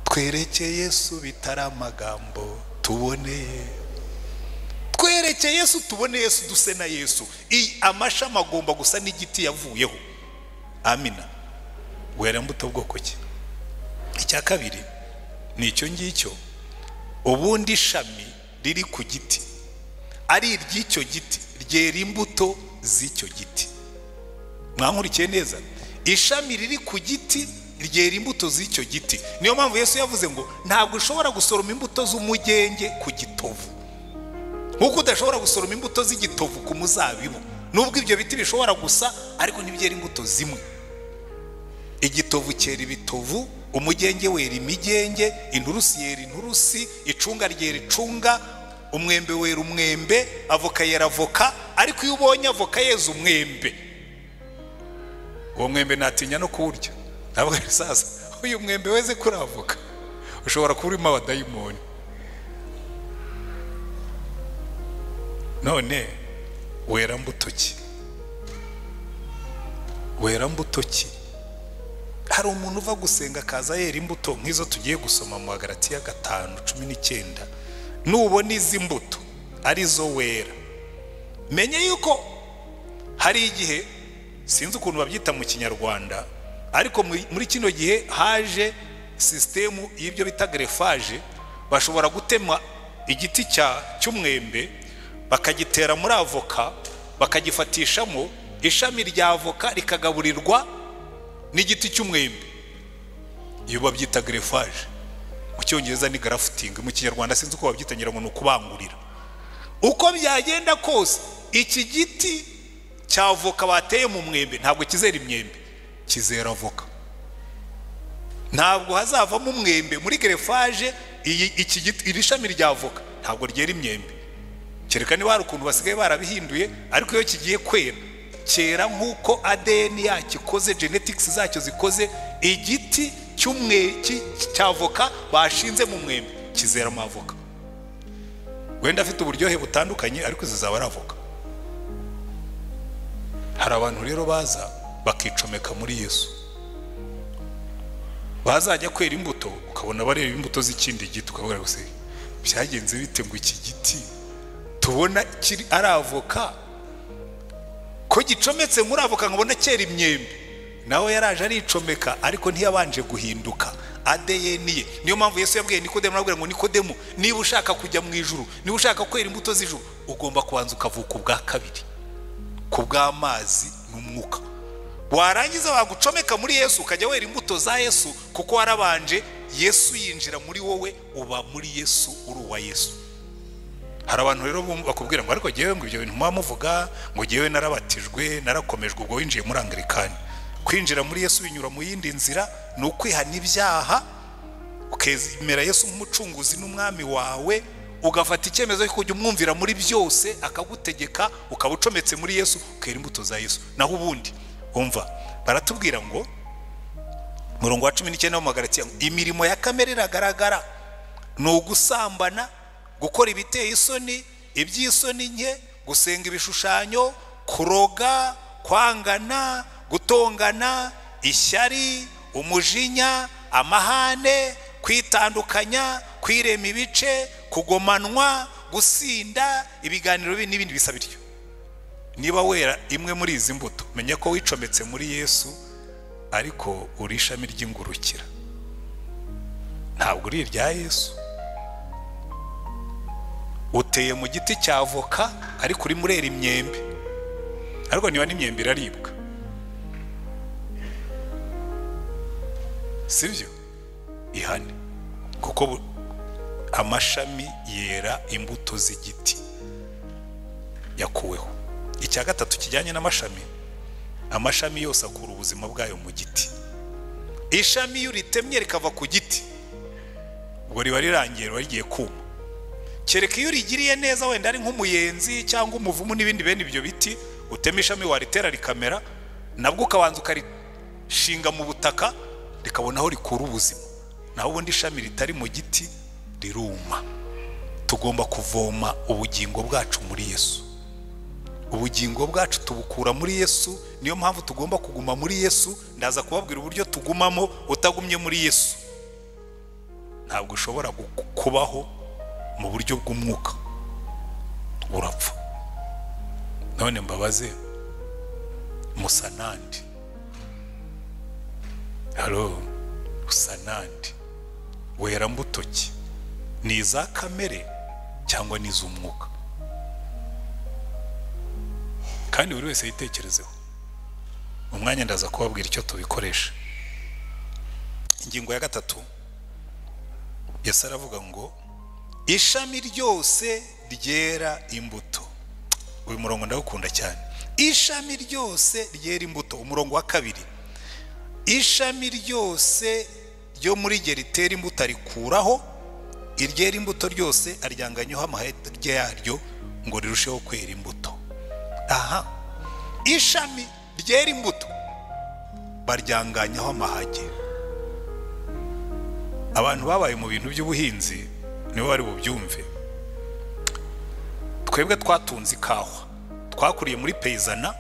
twereke Yesu bitari amagambo tuboneye, twereke Yesu tubone Yesu duse na Yesu. Amashami agomba gusa n'igiti yavuyeho. Amina. Wera mbuto bwoko ki? Icya kabiri ni icyo ngicyo, ubundi ishami riri ku giti ari iry'icyo giti ryera imbuto z'icyo giti. Mwankurikiye neza? Ishami riri ku giti ryera imbuto z'icyo giti. Niyo mpamvu Yesu yavuze ngo ntabwo ushobora gusoroma imbuto z'umugenge ku gitovu, nkuko udashobora gusoroma imbuto z'igitovu ku muzabibu. Nubwo ibyo biti bishobora gusa, ariko ntibyera imbuto zimwe. Igitovu cyera ibitovu, umugenge wera imigenge, inturusi yera inturusi, icunga ryera icunga, umwembe wera umwembe, avoka yera avoka. Ariko iyo ubonye avoka yeza umwembe, uwo mwembe natinya no kuwurya. Ntabwo ari sasa uyu mwembe weze kuri avoka ushobora kuba urimo abadayimoni. None wera mbuto ki? Wera mbuto ki? Hari umuntu uva gusenga akaza yera imbuto nk'izo tugiye gusoma mu Galatiya 5:19. Nubona izi mbuto arizo wera, menye yuko hari igihe, sinzi ukuntu babyita mu Kinyarwanda, ariko muri kino gihe haje system y'ibyo bita greffage. Bashobora gutema igiti cy'umwembe bakagitera muri avoka, bakagifatishamo ishami rya avoka rikagaburirwa n'igiti cy'umwembe. Iyo babyita greffage. Mu Cyongereza ni grafting, mu Kinyarwanda sinzi uko babyitangira ngo ni ukubangurira. Uko byagenda kose, iki giti cya avoka bateye mu mwembe ntabwo kizera imyembe, kizera avoka. Ntabwo hazavamo umwembe muri greffage. Iki giti, iri shami rya avoka ntabwo ryera imyembe, kereka niba hari ukuntu basigaye barabihinduye. Ariko iyo kigiye kwera cyera nk'uko ADN yacyo ikoze, genetics zacyo zikoze. Igiti cy'avoka bashinze mu mwembe kizera amavoka, wenda afite uburyohe butandukanye ariko zizaba ari avoka. Hari abantu rero baza bakicomeka muri Yesu, bazajya kwera imbuto ukabona bareba imbuto z'ikindi giti, ukavuga ngo se byagenze bite ngo iki giti tubona kiri ari avoka ko gicometse muri avoka nkabona cyera imyembe? Nawe yaraje aricomeka ariko ntiyabanje guhinduka ADN ye. Niyo mpamvu Yesu yabwiye Nikodemu, arabwira ngo Nikodemu, niba ushaka kujya mu ijuru, niba ushaka kwera imbuto z'ijuru, ugomba kubanza ukavuka ubwa kabiri, ku bw'amazi n'umwuka. Warangiza wagucomeka muri Yesu ukajya wera imbuto za Yesu, kuko warabanje Yesu yinjira muri wowe, uba muri Yesu, uri uwa Yesu. Hari abantu rero bakubwira ngo ariko jyewe ngo ibyo bintu muvuga ngo jyewe narabatijwe, narakomejwe. Ubwo winjiye muri Anglikani. Kwinjira muri Yesu binyura mu yindi nzira, ni ukwihana ibyaha, ukemera Yesu nk'umucunguzi n'umwami wawe, ugafata icyemezo cyo kujya umwumvira muri byose, akagutegeka, ukaba ucometse muri Yesu, ukera imbuto za Yesu. Naho ubundi umva baratubwira ngo murongo wa 19 mu Magalatiya, imirimo ya kamere iragaragara, ni ugusambana, gukora ibiteye isoni, iby'isoni nke, gusenga ibishushanyo, kuroga, kwangana, gutongana, ishyari, umujinya, amahane, kwitandukanya, kwirema ibice, kugomanwa, gusinda, ibiganiro bibi n'ibindi bisa bityo. Niba wera imwe muri izi mbuto, menya ko wicometse muri Yesu, ariko uri ishami ry'ingurukira, ntabwo uri irya Yesu. Uteye mu giti cya avoka ariko uri murera imyembe, ariko niba n'imyembe iraribwa, sibyo? Ihane, kuko amashami yera imbuto z'igiti yakuweho. Icya gatatu kijyanye n'amashami, amashami yose akura ubuzima bwayo mu giti. Ishami iyo uritemye rikava ku giti, ubwo riba rirangiye, riba rigiye kuma. Kereka iyo urigiriye neza, wenda ari nk'umuyenzi cyangwa umuvumu n'ibindi bene ibyo biti, utema ishami waritera rikamera, nabwo ukabanza ukarishinga mu butaka, rikabona aho rikura ubuzima. Naho ubundi ishami ritari mu giti riruma. Tugomba kuvoma ubugingo bwacu muri Yesu. Ubugingo bwacu tubukura muri Yesu, niyo mpamvu tugomba kuguma muri Yesu. Ndaza kubabwira uburyo tugumamo. Utagumye muri Yesu ntabwo ushobora kubaho mu buryo bw'umwuka, urapfa. None mbabaze, musanandi, halo, usanandi, wera mbuto ki? Ni iza kamere cyangwa ni iz'umwuka? Kandi buri wese yitekerezeho. Umwanya ndaza kubabwira icyo tubikoresha. Ingingo ya gatatu, Yesu aravuga ngo ishami ryose ryera imbuto. Uyu murongo ndawukunda cyane. Ishami ryose ryera imbuto. Umurongo wa kabiri, ishami ryose ryo muri rye ritera imbuto arikuraho, iryera imbuto ryose aryanganyaho amahete yaryo ngo rirusheho kwera imbuto. Aha, ishami ryera imbuto baryanganyaho amahage. Abantu babaye mu bintu by'ubuhinzi nibo bari bubyumve. Twebwe twatunze ikawa, twakuriye muri peyizana,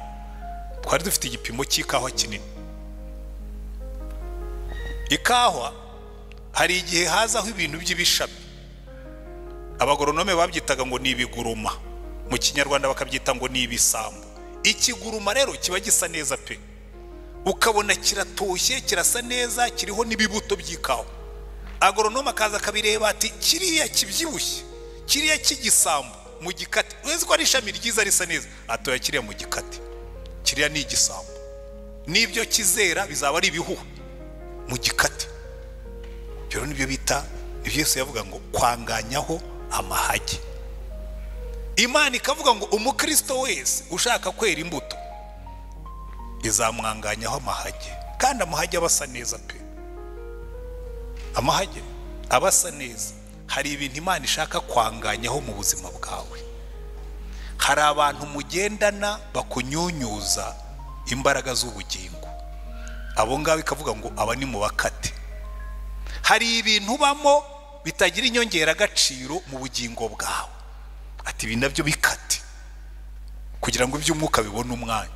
twari dufite igipimo cy'ikawa kinini. Ikawa hari igihe hazaho ibintu by'ibishami, abagoronome babyitaga ngo ni ibiguruma, mu kinyarwanda bakabyita ngo ni ibisambu. Ikiguruma rero kiba gisa neza pe, ukabona kiratoshye, kirasa neza, kiriho n'ibibuto by'ikawa. Agoronome akaza akabireba ati kiriya kibyibushye, kiriya cy'igisambu mu gikati, wezi ko ari ishami ryiza risa neza, atoya kiriya mu gikati, kiriya ni igisambu, n'ibyo kizera bizaba ari ibihuha mu gikati. Byo nibyo bita, ibyo Yesu yavuga ngo kwanganyaho amahage. Imana ikavuga ngo umukristo wese ushaka kwera imbuto izamwanganyaho amahage, kandi amahage abasa neza pe. Amahage abasa neza. Hari ibintu Imana ishaka kwanganyaho mu buzima bwawe. hari abantu mugendana bakunyunyuza imbaraga z'ubugingo, abo ngabo ikavuga ngo aba ni mu bakate. Hari ibintu bamo bitagira inyongera agaciro mu bugingo bwawe, ati ibi nabyo bikate kugira ngo iby'umwuka bibone umwanya.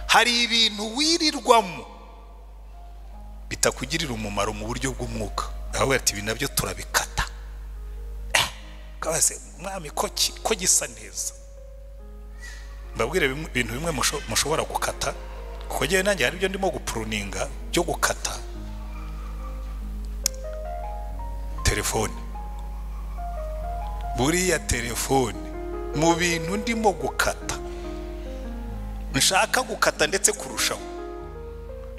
Hari ibintu wirirwamo bitakugirira umumaro mu buryo bw'umwuka, aho ati ibi nabyo turabikata. Kabaze mwami ko gisa neza. Mbabwire ibintu bimwe mushobora gukata, kuko gihe nanjye hari ibyo ndimo gupruninga byo gukata. Telefone, buriya telefone mu bintu ndimo gukata, nshaka gukata ndetse kurushaho.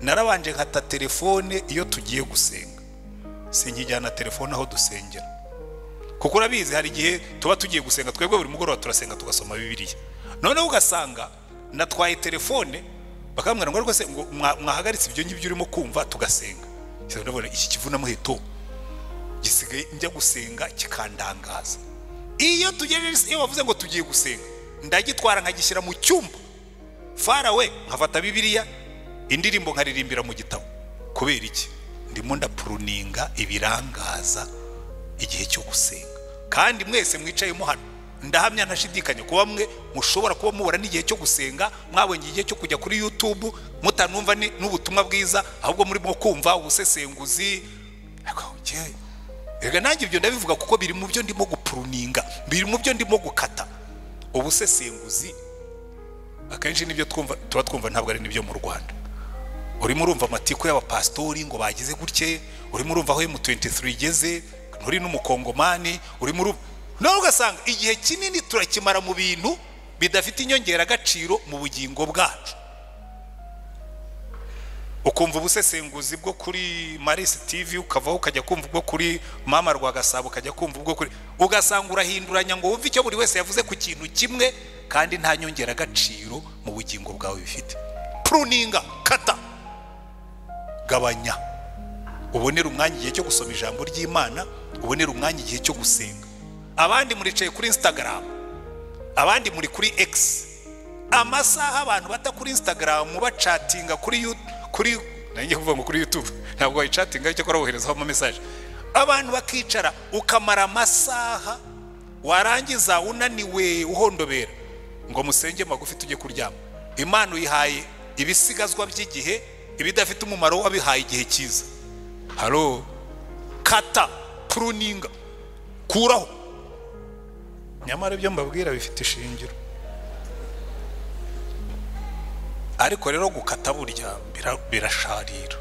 Narabanje nkata telefone iyo tugiye gusenga, sinkijyana telefone aho dusengera, kuko urabizi hari igihe tuba tugiye gusenga, twebwe buri mugoroba turasenga tugasoma Bibiliya, noneho ugasanga natwaye telefone, bakambwira ngo rwose ngo mwahagaritse ibyo ngibyo urimo kumva tugasenga. Ndabona iki kivuna muheto gisigaye njya gusenga kikandangaza. Iyo bavuze ngo tugiye gusenga, ndagitwara nkagishyira mu cyumba farawe, nkafata Bibiliya, indirimbo nkaririmbira mu gitabo. Kubera iki? Ndimo ndapruninga ibirangaza igihe cyo gusenga. Kandi mwese mwicayemo hano, ndahamya ntashidikanya ko bamwe mushobora kuba mubura n'igihe cyo gusenga, mwabonye igihe cyo kujya kuri YouTube mutanumva n'ubutumwa bwiza, ahubwo murimo kumva ubusesenguzi. Ega nanjye ibyo ndabivuga kuko biri mu byo ndimo gupruninga, biri mu byo ndimo gukata. Ubusesenguzi akenshi nibyo tuba twumva, ntabwo ari nibyo mu Rwanda. Urimo urumva amatiko y'abapastori ngo bagize gutye, urimo urumva aho M23 igeze, nturi n'umukongomani, urimo urumva. Nawe ugasanga igihe kinini turakimara mu bintu bidafite inyongera agaciro mu bugingo bwacu. Ukumva ubusesenguzi bwo kuri Maris TV, ukavaho ukajya kumva ubwo kuri Mama Rwagasabo, ukajya kumva ubwo kuri, ugasanga urahinduranya ngo wumve icyo buri wese yavuze ku kintu kimwe, kandi nta nyongera agaciro mu bugingo bwawe bifite. Pruninga, kata, gabanya, ubonera umwanya igihe cyo gusoma ijambo ry'Imana, ubonera umwanya igihe cyo gusenga. Abandi muricaye kuri Instagram, abandi muri kuri X, amasaha abantu bata kuri Instagram bachatinga kuri nanjye kuvuga ngo kuri YouTube ntabwo wayichatinga icyo kora woherezaho ama message. Abantu bakicara ukamara amasaha, warangiza unaniwe uhondobera ngo musenge magufi tujye kuryama. Imana uyihaye ibisigazwa by'igihe, ibidafite umumaro wabihaye igihe cyiza. Halo, kata, pruninga, kuraho. Nyamara ibyo mbabwira bifite ishingiro. Ariko rero gukata burya birasharira.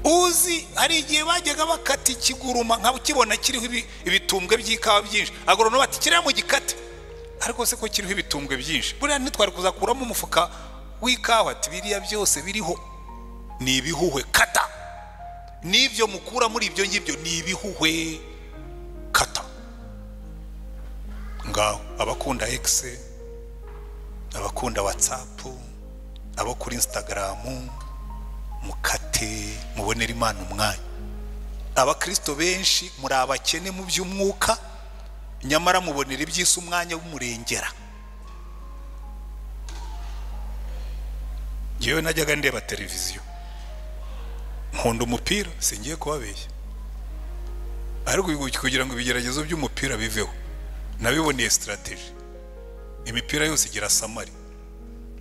Uzi hari igihe bajyaga bakata ikiguruma nkabukibona kiriho ibitumbwe by'ikawa byinshi, agorono bati kiriya mu gikate, ariko se ko kiriho ibitumbwe byinshi, buriya ntitwari kuzakuramo umufuka w'ikawa. Ati biriya byose biriho ni ibihuhwe, kata. Nibyo mukura muri ibyo ngibyo ni ibihuhwe, kata. Ngaho abakunda X, abakunda WhatsApp, abo kuri Instagram, mukate, mubonera Imana umwanya. Abakristo benshi muri abakene mu by'umwuka, nyamara mubonera iby'isi umwanya w'umurengera. Yewe najyaga ndeba televiziyo, nkunda umupira, singiye kubabeshya, ariko kugira ngo ibigeragezo by'umupira biveho nabiboneye strategy. Imipira yose igira samari,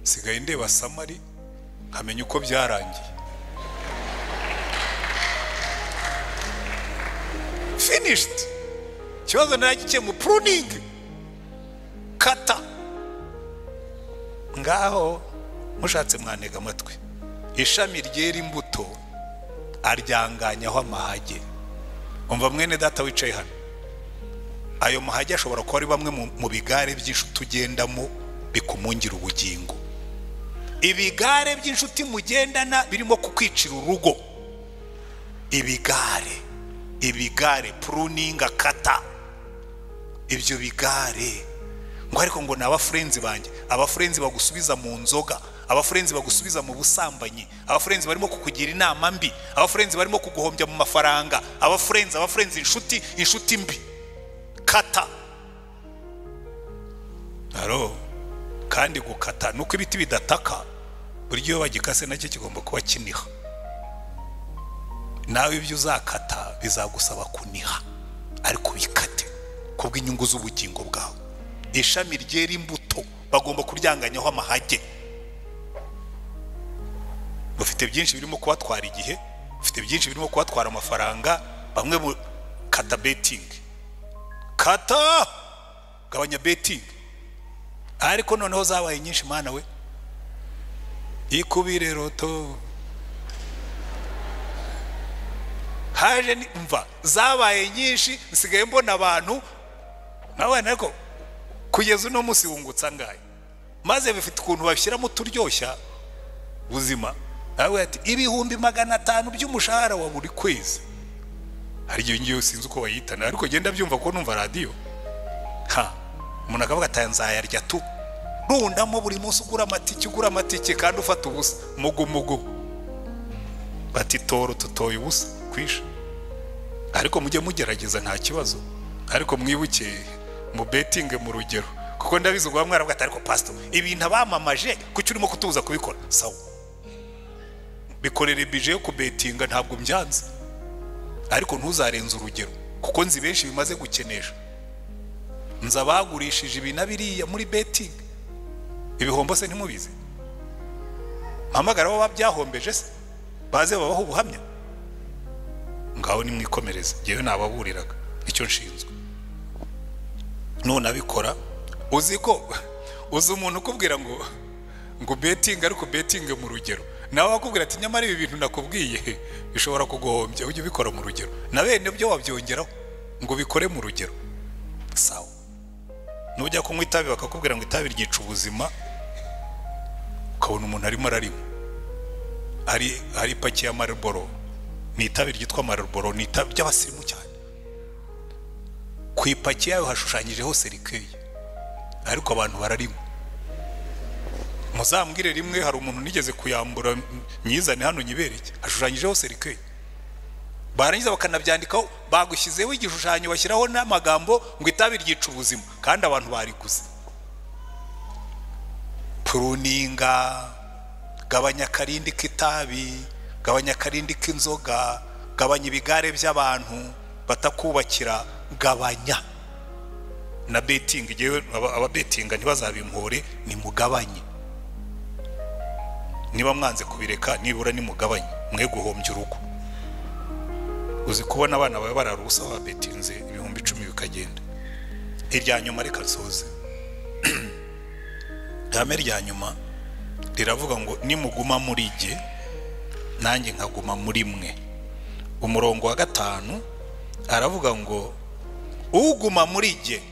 sigaye ndeba samari nkamenya uko byarangiye. Finished. Kibazo naragiye mu pruning, kata. Ngaho mushatse mwanega amatwi, ishami ryera imbuto aryanganyaho amahage. Umva mwene data wicaye hano, ayo mahage ashobora kuba ari bamwe mu bigare by'inshuti ugendamo bikumungira ubugingo. Ibigare by'inshuti mugendana birimo kukwicira urugo. Ibigare pruninga, kata ibyo bigare. Ngo ariko ngo naba friends banjye, aba friends bagusubiza mu nzoga, aba friends bagusubiza mu busambanyi, aba friends barimo kukugira inama mbi, aba friends barimo kuguhombya mu mafaranga, aba friends inshuti mbi. Kata. aro kandi gukata nuko ibiti bidataka buryo bagikase nacyo kigomba kuba kiniha. Nawe ibyo uzakata bizagusaba kuniha ariko bikate kubw'inyungu z'ubugingo bwawe. Ishami ryera imbuto bagomba kuryanganyaho amahage. Bafite byinshi birimo kubatwara igihe, bafite byinshi birimo kubatwara amafaranga. Bamwe mu kata betting, kata gabanya betting, ariko noneho zabaye nyinshi mana we, ikubire roto haje ni mva zabaye nyinshi. Nsigaye mbona abantu nawe nako kugeza uno munsi wungutsa ngaye, maze bifite ukuntu babishyiramo turyoshya buzima. Nawe ati 500 by'umushahara wa buri kwezi. Hari igihe ngiye sinzi uko bayitana, ariko genda byumva ko numva radio umuntu akavuga atanzayarya tu rundamo buri munsi ugura amatike kandi ufata ubusa mugu bati toro tutoye ubusa kwisha. Ariko mujye mugerageza nta kibazo, ariko mwibuke mu betting mu rugero, kuko ndabizi ubwo mwaravuga ati ariko pastor ibintu abamamaje kuki urimo kutuza kubikora. Sawa, bikorere budget yo kubetinga ntabwo mbyanze, ariko ntuzarenza urugero, kuko nzi benshi bimaze gukenesha. Nza bagurishije ibintu biriya muri betting ibihombo se ntimubizi. Mpamagara abo babyahombeje se baze babaho ubuhamya. Ngaho nimwikomereze, yewe nababuriraga icyo nshinzwe. None abikora uziko uzi umuntu ukubwira ngo betting ariko betting mu rugero, nawe akubwira ati nyamara ibi bintu nakubwiye bishobora kuguhombya, ujye ubikora mu rugero. Na bene byo wabyongeraho ngo bikore mu rugero. Sawa, nujya kunywa itabi bakakubwira ngo itabi ryica ubuzima, ukabona umuntu arimo ararimo hari paki ya Marlboro, ni itabi ryitwa Marlboro, ni itabi ry'abasirimu cyane. Ku ipaki yayo hashushanyijeho serikeye, ariko abantu bararimo. Muzambwire rimwe hari umuntu nigeze kuyambura nyizane hano nyibereke, hashushanyijeho serikeye. Barangiza bakanabyandikaho, bagushyizeho igishushanyo bashyiraho n'amagambo ngo itabi ryica ubuzima, kandi abantu bariguze. Pruninga, gabanya karindi k'itabi, gabanya karindi k'inzoga, gabanya ibigare by'abantu batakubakira, gabanya na betting. Jewe aba bettinga ntibazabimpore, ni mugabanye. Niba mwanze kubireka nibura ni mugabanye, mwe guhombya urugo. Uzi kubona abana bawe bararusa wa betinze 10,000 bikagenda. Irya nyuma reka nsoze. Dame rya nyuma riravuga ngo nimuguma muri jye nanjye nkaguma muri mwe. Umurongo wa 5 aravuga ngo uguma muri jye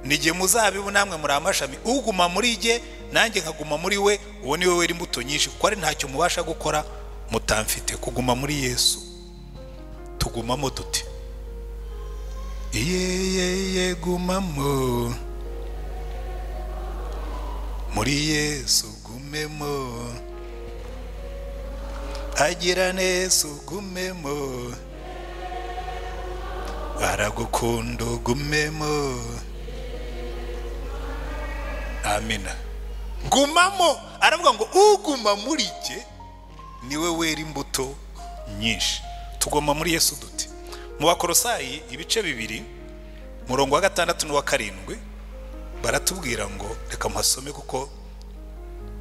nijye muzabibu namwe muri amashami. Uguma muri jye nanjye nkaguma muri we, uwo ni we wera imbuto nyinshi, kuko ari ntacyo mubasha gukora mutamfite. Kuguma muri Yesu tugumamo dute? Ye gumamo muri Yesu, gumemo agira Yesu, gumemo aragukunda, gumemo. Amina. Gumamo aravuga ngo uguma muri jye niwe wera imbuto nyinshi. Tugoma muri Yesu dute? Mu Bakolosayi ibice 2 murongo wa 6 n'uwa 7 baratubwira ngo, reka mpasome kuko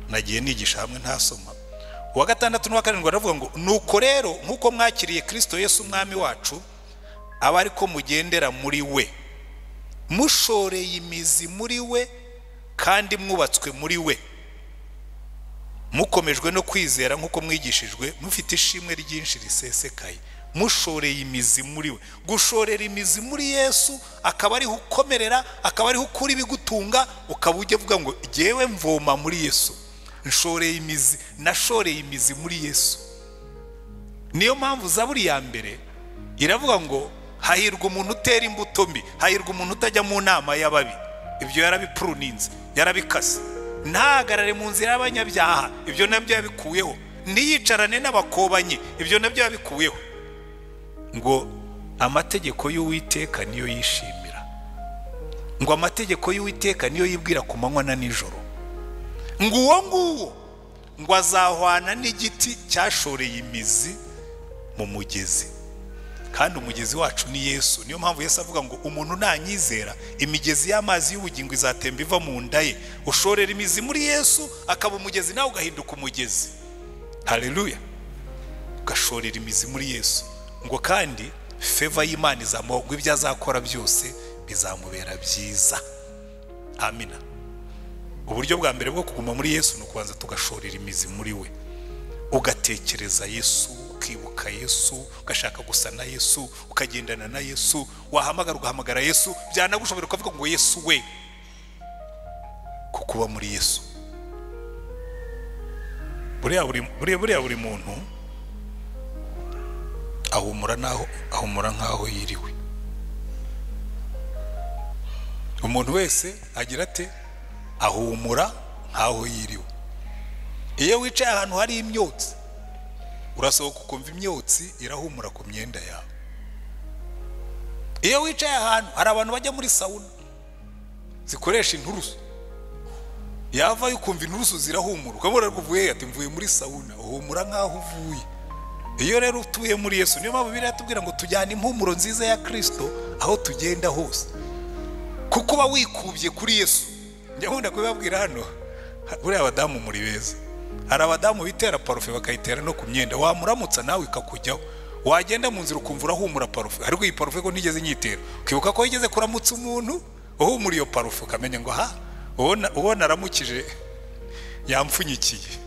nagiye nigisha hamwe ntasoma. Uwa 6 n'uwa 7 baravuga ngo nuko rero nkuko mwakiriye Kristo Yesu umwami wacu, aba ariko mugendera muri we, mushoreye imizi muri we kandi mwubatswe muri we, mukomejwe no kwizera nkuko mwigishijwe, mufite ishimwe ryinshi risesekaye, mushoreye imizi muri we. Gushorera imizi muri Yesu akaba ari ukomerera, akaba ari ukuri bigutunga, ukaba ujye vuga ngo jewe mvoma muri Yesu, nshoreye imizi, nashoreye imizi muri Yesu. Niyo mpamvu Zaburi ya mbere iravuga ngo hahirwa umuntu utera imbuto mbi, hahirwa umuntu utajya mu nama y'ababi. Ibyo yarabipruninze, yarabikase. Ntahagarare mu nzira y'abanyabyaha, ibyo nabyo yabikuyeho. Niyicarane n'abakobanye, ibyo nabyo yabikuyeho. Ngo amategeko y'Uwiteka niyo yishimira. ngo amategeko y'Uwiteka niyo yibwira ku manywa na nijoro, ngo uwo nguwo ngo azahwana n'igiti cyashoreye imizi mu mugezi, kandi umugezi wacu ni Yesu. Niyo mpamvu Yesu avuga ngo umuntu nanyizera imigezi y'amazi y'ubugingo izatemba iva mu nda ye. Ushorera imizi muri Yesu akaba umugezi, nawe ugahinduka umugezi. Haleluya. Ugashorera imizi muri Yesu, ngo kandi favor y'Imana izamuha, ngo ibyo azakora byose bizamubera byiza. Amina. Uburyo bwa mbere bwo kuguma muri Yesu ni ukubanza tugashorera imizi muri we, ugatekereza Yesu, ukibuka Yesu, ugashaka gusa na Yesu, ukagendana na Yesu, wahamagara ugahamagara Yesu, byanagushobora kuvuga ngo Yesu we. Kukuba muri Yesu, buri muntu ahumura nkaho yiriwe. Umuntu wese agira ate? Ahumura nkaho yiriwe. Iyo wicaye ahantu hari imyotsi, urasohoka ukumva imyotsi irahumura ku myenda yawe. Iyo wicaye ahantu, hari abantu bajya muri sauna zikoresha inturusu, yavayo ukumva inturusu zirahumura, ukabona kuvuye ati mvuye muri sauna, uhumura nkaho uvuye. Iyo rero utuye muri Yesu, niyo mpamvu Bibiliya yatubwira ngo tujyane impumuro nziza ya Kristo aho tugenda hose, kuko uba wikubye kuri Yesu. Njya nkunda kubabwira hano, buriya abadamu muri beza. Hari abadamu bitera parufe bakayitera no ku myenda, wamuramutsa nawe ikakujyaho. Wagenda mu nzira ukumva urahumura parufe, ariko iyi parufe ko nigeze nyitera, ukibuka ko yigeze kuramutsa umuntu uhumura iyo parufe, ukamenya ngo ha, ubona aramukije yampfunyikiye.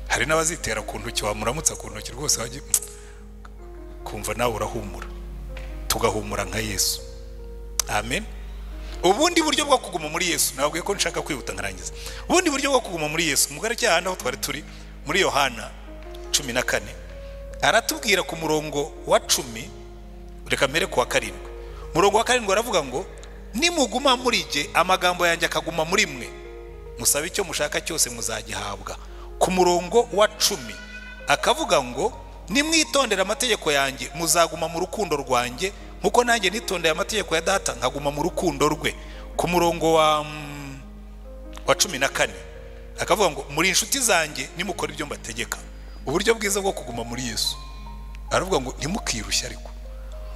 Hari n'abazitera ku ntoki, wamuramutsa ku ntoki rwose waje kumva nawe urahumura. Tugahumura nka Yesu. Amen. Ubundi buryo bwo kuguma muri Yesu, nabwiye ko nshaka kwihuta nkarangiza. Ubundi buryo bwo kuguma muri Yesu, mugarake hano aho twari turi muri Yohana 14, aratubwira ku murongo wa 10, reka mbere ku wa 7. Murongo wa 7 aravuga ngo nimuguma muri je, amagambo yanjye akaguma muri mwe, musabe icyo mushaka cyose muzagihabwa. Ku murongo wa 10 akavuga ngo nimwitondera amategeko yanjye muzaguma mu rukundo rwanjye, nkuko nanjye nitondeye amategeko ya Data nkaguma mu rukundo rwe. Ku murongo wa 14 akavuga ngo muri inshuti zanjye nimukora ibyo mbategeka. Uburyo bwiza bwo kuguma muri Yesu, aravuga ngo ntimukirushye,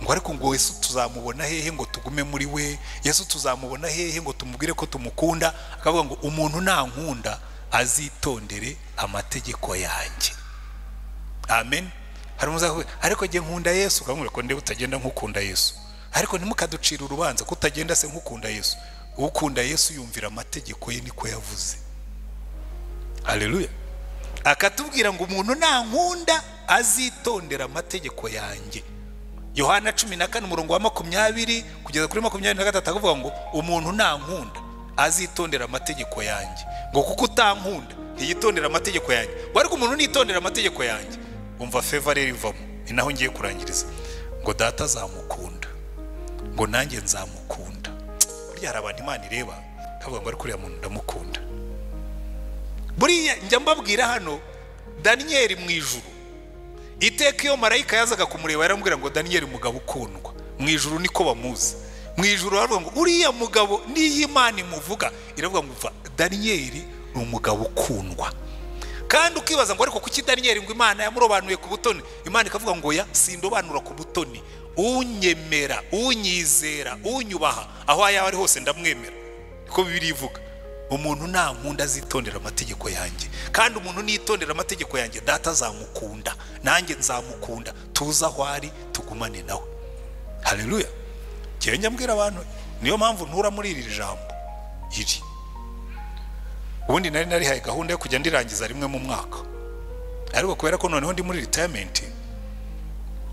ariko ngo Yesu tuzamubona hehe ngo tugume muri we? Yesu tuzamubona hehe ngo tumubwire ko tumukunda? Akavuga ngo umuntu nankunda azitondere amategeko yanjye. Amen. Harimuza ariko je nkunda Yesu, ukamubwira ko nde utagenda nkukunda Yesu. Ariko ntimukaducira urubanza kutagenda se nkukunda Yesu. Ukunda Yesu yumvira amategeko ye, niko yavuze. Haleluya. Akatubwira ngo umuntu nankunda azitondera amategeko yanjye. Yohana 14 umurongo wa 20 kugeza kuri 23 akavuga ngo umuntu nankunda azitondera amategeko yanjye. Ngo kuko utankunda ntiyitondera amategeko yanjye. Ariko umuntu nitondera amategeko yanjye, umva favor rivamo. Inaho ngiye kurangiriza, ngo Data azamukunda, ngo nanjye nzamukunda. Buriya hari abantu Imana ireba kavuga ngo ari kuriya muntu ndamukunda. Buriya njya mbabwira hano, Daniel mu ijuru, iteka iyo marayika yazaga kumureba yaramubwira ngo Daniel mugabo ukundwa. Mu ijuru niko bamuzi. Mu ijuru baravuga ngo uriya mugabo niyo Imana imuvuga iravuga ngo umva Daniel ni umugabo ukundwa. Kandi ukibaza ngo ariko kuki Daniel ngo Imana yamurobanuye ku butoni? Imana ikavuga ngo ya sindobanura ku butoni, unyemera, unyizera, unyubaha, aho ayawe ari hose ndamwemera. Ko Bibiliya ivuga umuntu nankunda azitondera amategeko yanjye, kandi umuntu nitondera amategeko yanjye Data azamukunda, nanjye nzamukunda, tuza aho ari tugumane nawe. Haleluya. Njya mbwira abantu, niyo mpamvu ntura muri iri jambo iri. Ubundi nari haye gahunda yo kujya ndirangiza rimwe mu mwaka, ariko kubera ko noneho ndi muri retirement,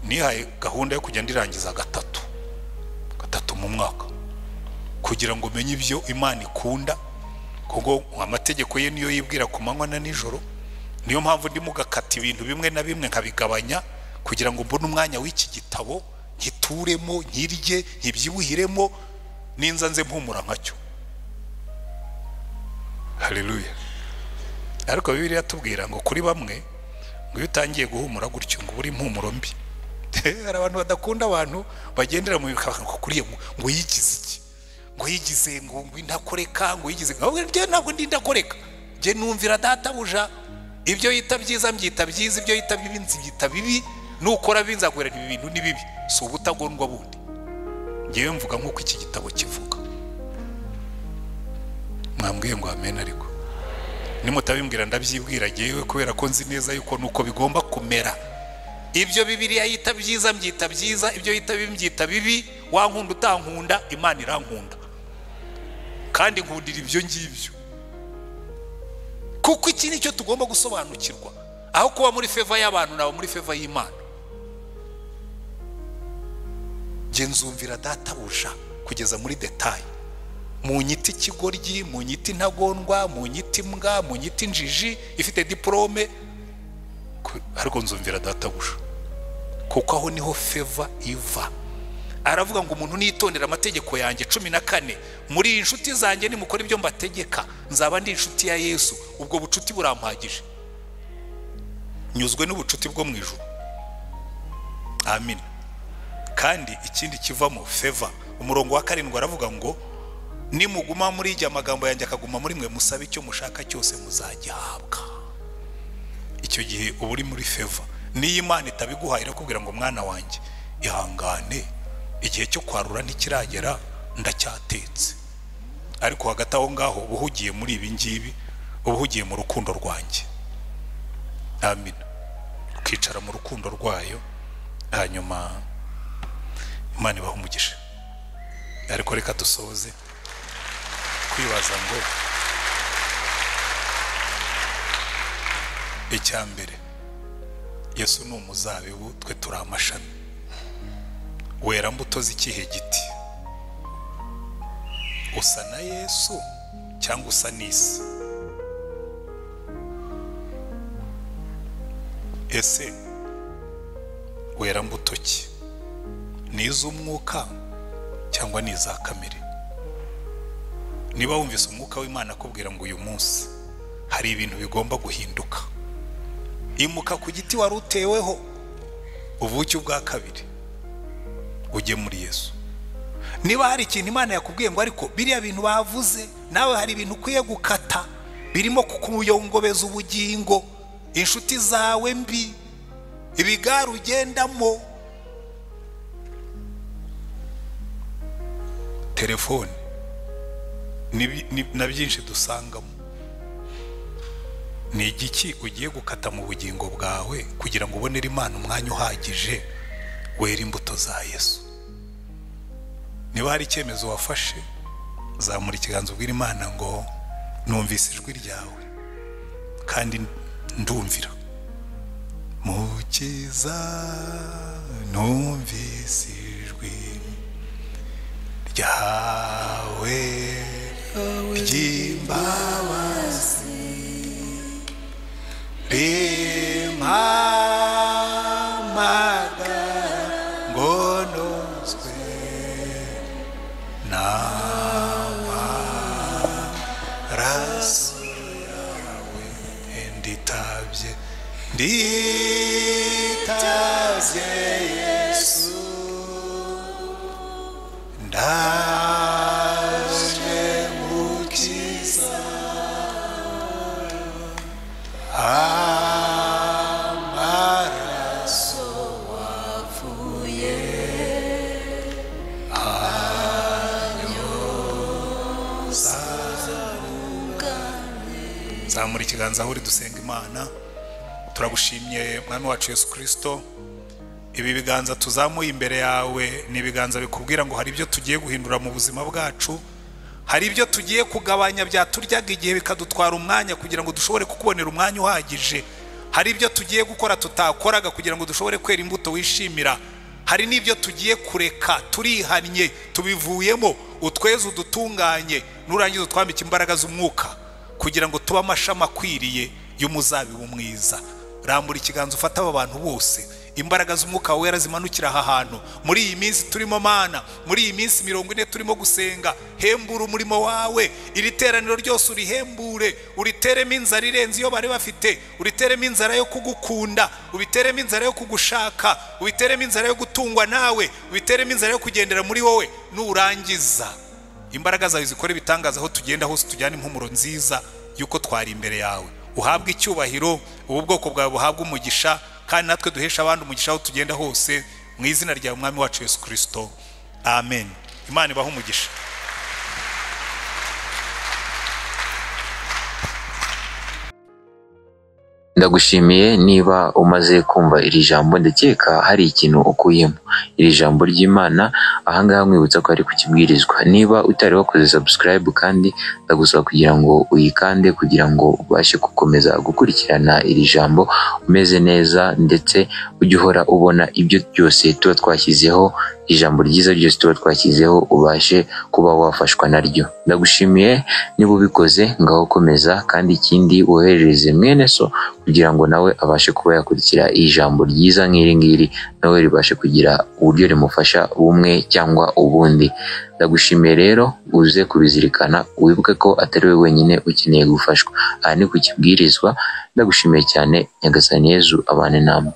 ni haye gahunda yo kujya ndirangiza gatatu mu mwaka, kugira ngo menye ibyo Imana ikunda, kuko amategeko ye niyo yibwira ku manywa na nijoro. Niyo mpamvu ndi mugakata ibintu bimwe na bimwe nkabigabanya, kugira ngo mbone umwanya w'iki gitabo nkituremo, nkirye, nkibyibuhiremo, ninza nze mpumura nkacyo. Haleluya. Ariko Bibiliya yatubwira ngo kuri bamwe ngo iyo utangiye guhumura gutyo ngo buri impumuro mbi. Hari abantu badakunda abantu bagendera mu bikaba kuriye ngo yigize iki. ngo yigize ngo indakoreka ngo yigize ntabwo ndi indakoreka, njye numvira databuja. Ibyo yita byiza mbyita byiza, ibyo yita bibi nzita bibi, nukora binzakwera ibi bintu ni bibi, si ubutagondwa bundi. Ngewe mvuga nk'uko iki gitabo kivuga. Mwambwiye ngo amen, ariko nimutabimbwira ndabyibwira ngewe kubera ko nzi neza yuko nuko bigomba kumera. Ibyo Bibiliya yita byiza mbyita byiza, ibyo yita bibi mbyita bibi. Wankunda utankunda, Imana irankunda kandi nkundira ibyo ngibyo, kuko iki nicyo tugomba gusobanukirwa. Aho kuba muri favor y'abantu nabo muri favor y'Imana. Genzumvira databuja kugeza muri detail. Mu nyiti kigoryi, mu nyiti ntagondwa, mu nyiti mbwa, mu nyiti njiji ifite diplome, ariko nzumvira databuja kuko aho niho favor iva. Aravuga ngo umuntu nitondera amategeko yanjye 14 muri inshuti zanjye nimukora ibyo mbategeka nzaba ndi inshuti ya Yesu. Ubwo bucuti burampagije, nyuzwe n'ubucuti bwo mu ijuru. Amen. Kandi ikindi kivamo favor, umurongo wa 7 aravuga ngo nimuguma muri ijya amagambo yanjye akaguma muri mwe, musabe icyo mushaka cyose muzagihabwa. Icyo gihe uba uri muri favor. Niyo Imana itabiguhaye irakubwira ngo mwana wanjye ihangane, igihe cyo kwarura ntikiragera, ndacyatetse. Ariko hagati aho ngaho ubuhugiye muri ibi ngibi, ubuhugiye mu rukundo rwanjye. Amen. Ukicara mu rukundo rwayo, hanyuma Imana ibaha umugisha. Ariko reka dusoze kwibaza ngo icyambere, Yesu ni umuzabibu, twe turi amashami. Wera mbuto z'ikihe giti? Usa na Yesu cyangwa usa n'isi? Ese wera mbuto ki? Ni iz'umwuka cyangwa ni iza kamere? Niba wumvise umwuka w'Imana akubwira ngo uyu munsi hari ibintu bigomba guhinduka, imuka ku giti wari uteweho, uvuke ubwa kabiri, ujye muri Yesu. Niba hari ikintu Imana yakubwiye ngo ariko biriya bintu bavuze nawe hari ibintu ukwiye gukata birimo kukuyongobeza ubugingo, inshuti zawe mbi, ibigari ugendamo, telefone na byinshi dusangamo, ni igiki ugiye gukata mu bugingo bwawe kugira ngo ubonere Imana umwanya uhagije wera imbuto za Yesu? Niba hari icyemezo wafashe, zamura ikiganza ubwira Imana ngo numvise ijwi ryawe kandi ndumvira. Mukiza numvise ijwi ryawe ry'imbabazi, rimpamagara ngo nozwe n'amaraso yawe. Nditabye Yesu, ndaje mukiza, amaraso wavuye anyoza. Zamura ikiganza aho uri dusenga Imana. Turagushimye Mwami wacu Yesu Kristo, ibi biganza tuzamuye imbere yawe ni ibiganza bikubwira ngo hari ibyo tugiye guhindura mu buzima bwacu, hari ibyo tugiye kugabanya byaturyaga igihe bikadutwara umwanya kugira ngo dushobore kukubonera umwanya uhagije, hari ibyo tugiye gukora tutakoraga kugira ngo dushobore kwera imbuto wishimira, hari n'ibyo tugiye kureka, turihannye tubivuyemo, utweze udutunganye, nurangiza utwambike imbaraga z'umwuka kugira ngo tuba amashami akwiriye y'umuzabibu mwiza. Rambura ikiganza ufata aba bantu bose, imbaraga z'umwuka wera zimanukira aha hantu muri iyi minsi turimo Mana, muri iyi minsi 40 turimo gusenga. Hembura umurimo wawe, iri teraniro ryose urihembure, uriteremo inzara irenze iyo bari bafite, uriteremo inzara yo kugukunda, ubiteremo inzara yo kugushaka, ubiteremo inzara yo gutungwa nawe, ubiteremo inzara yo kugendera muri wowe. Nurangiza imbaraga zawe zikora ibitangaza aho tugenda hose, tujyane impumuro nziza yuko twari imbere yawe. Uhabwe icyubahiro, ubu bwoko bwawe buhabwe umugisha, kandi natwe duhesha abandi umugisha aho tugenda hose, mu izina rya Umwami wacu Yesu Kristo, amen. Imana ibahe umugisha. Ndagushimiye niba umaze kumva iri jambo, ndakeka hari ikintu ukuyemo. Iri jambo ry'Imana ahangaha mwibutsa ko ari kukibwirizwa. Niba utari wakoze subscribe, kandi ndagusaba kugira ngo uyikande kugira ngo ubashe gukomeza gukurikirana iri jambo umeze neza, ndetse ujye uhora ubona ibyo byose tuba twashyizeho, ijambo ryiza ryose tuba twashyizeho ubashe kuba wafashwa naryo. Ndagushimiye niba ubikoze, ngaho komeza, kandi ikindi woherereze mwene so kugira ngo nawe abashe kuba yakurikira ijambo ryiza nk'iri ngiri, nawe ribashe kugira uburyo rimufasha bumwe cyangwa ubundi. Ndagushimiye rero, uze kubizirikana, wibuke ko atari we wenyine ukeneye gufashwa. Aha ni ku kibwirizwa. Ndagushimiye cyane. Nyagasani Yezu abane namwe.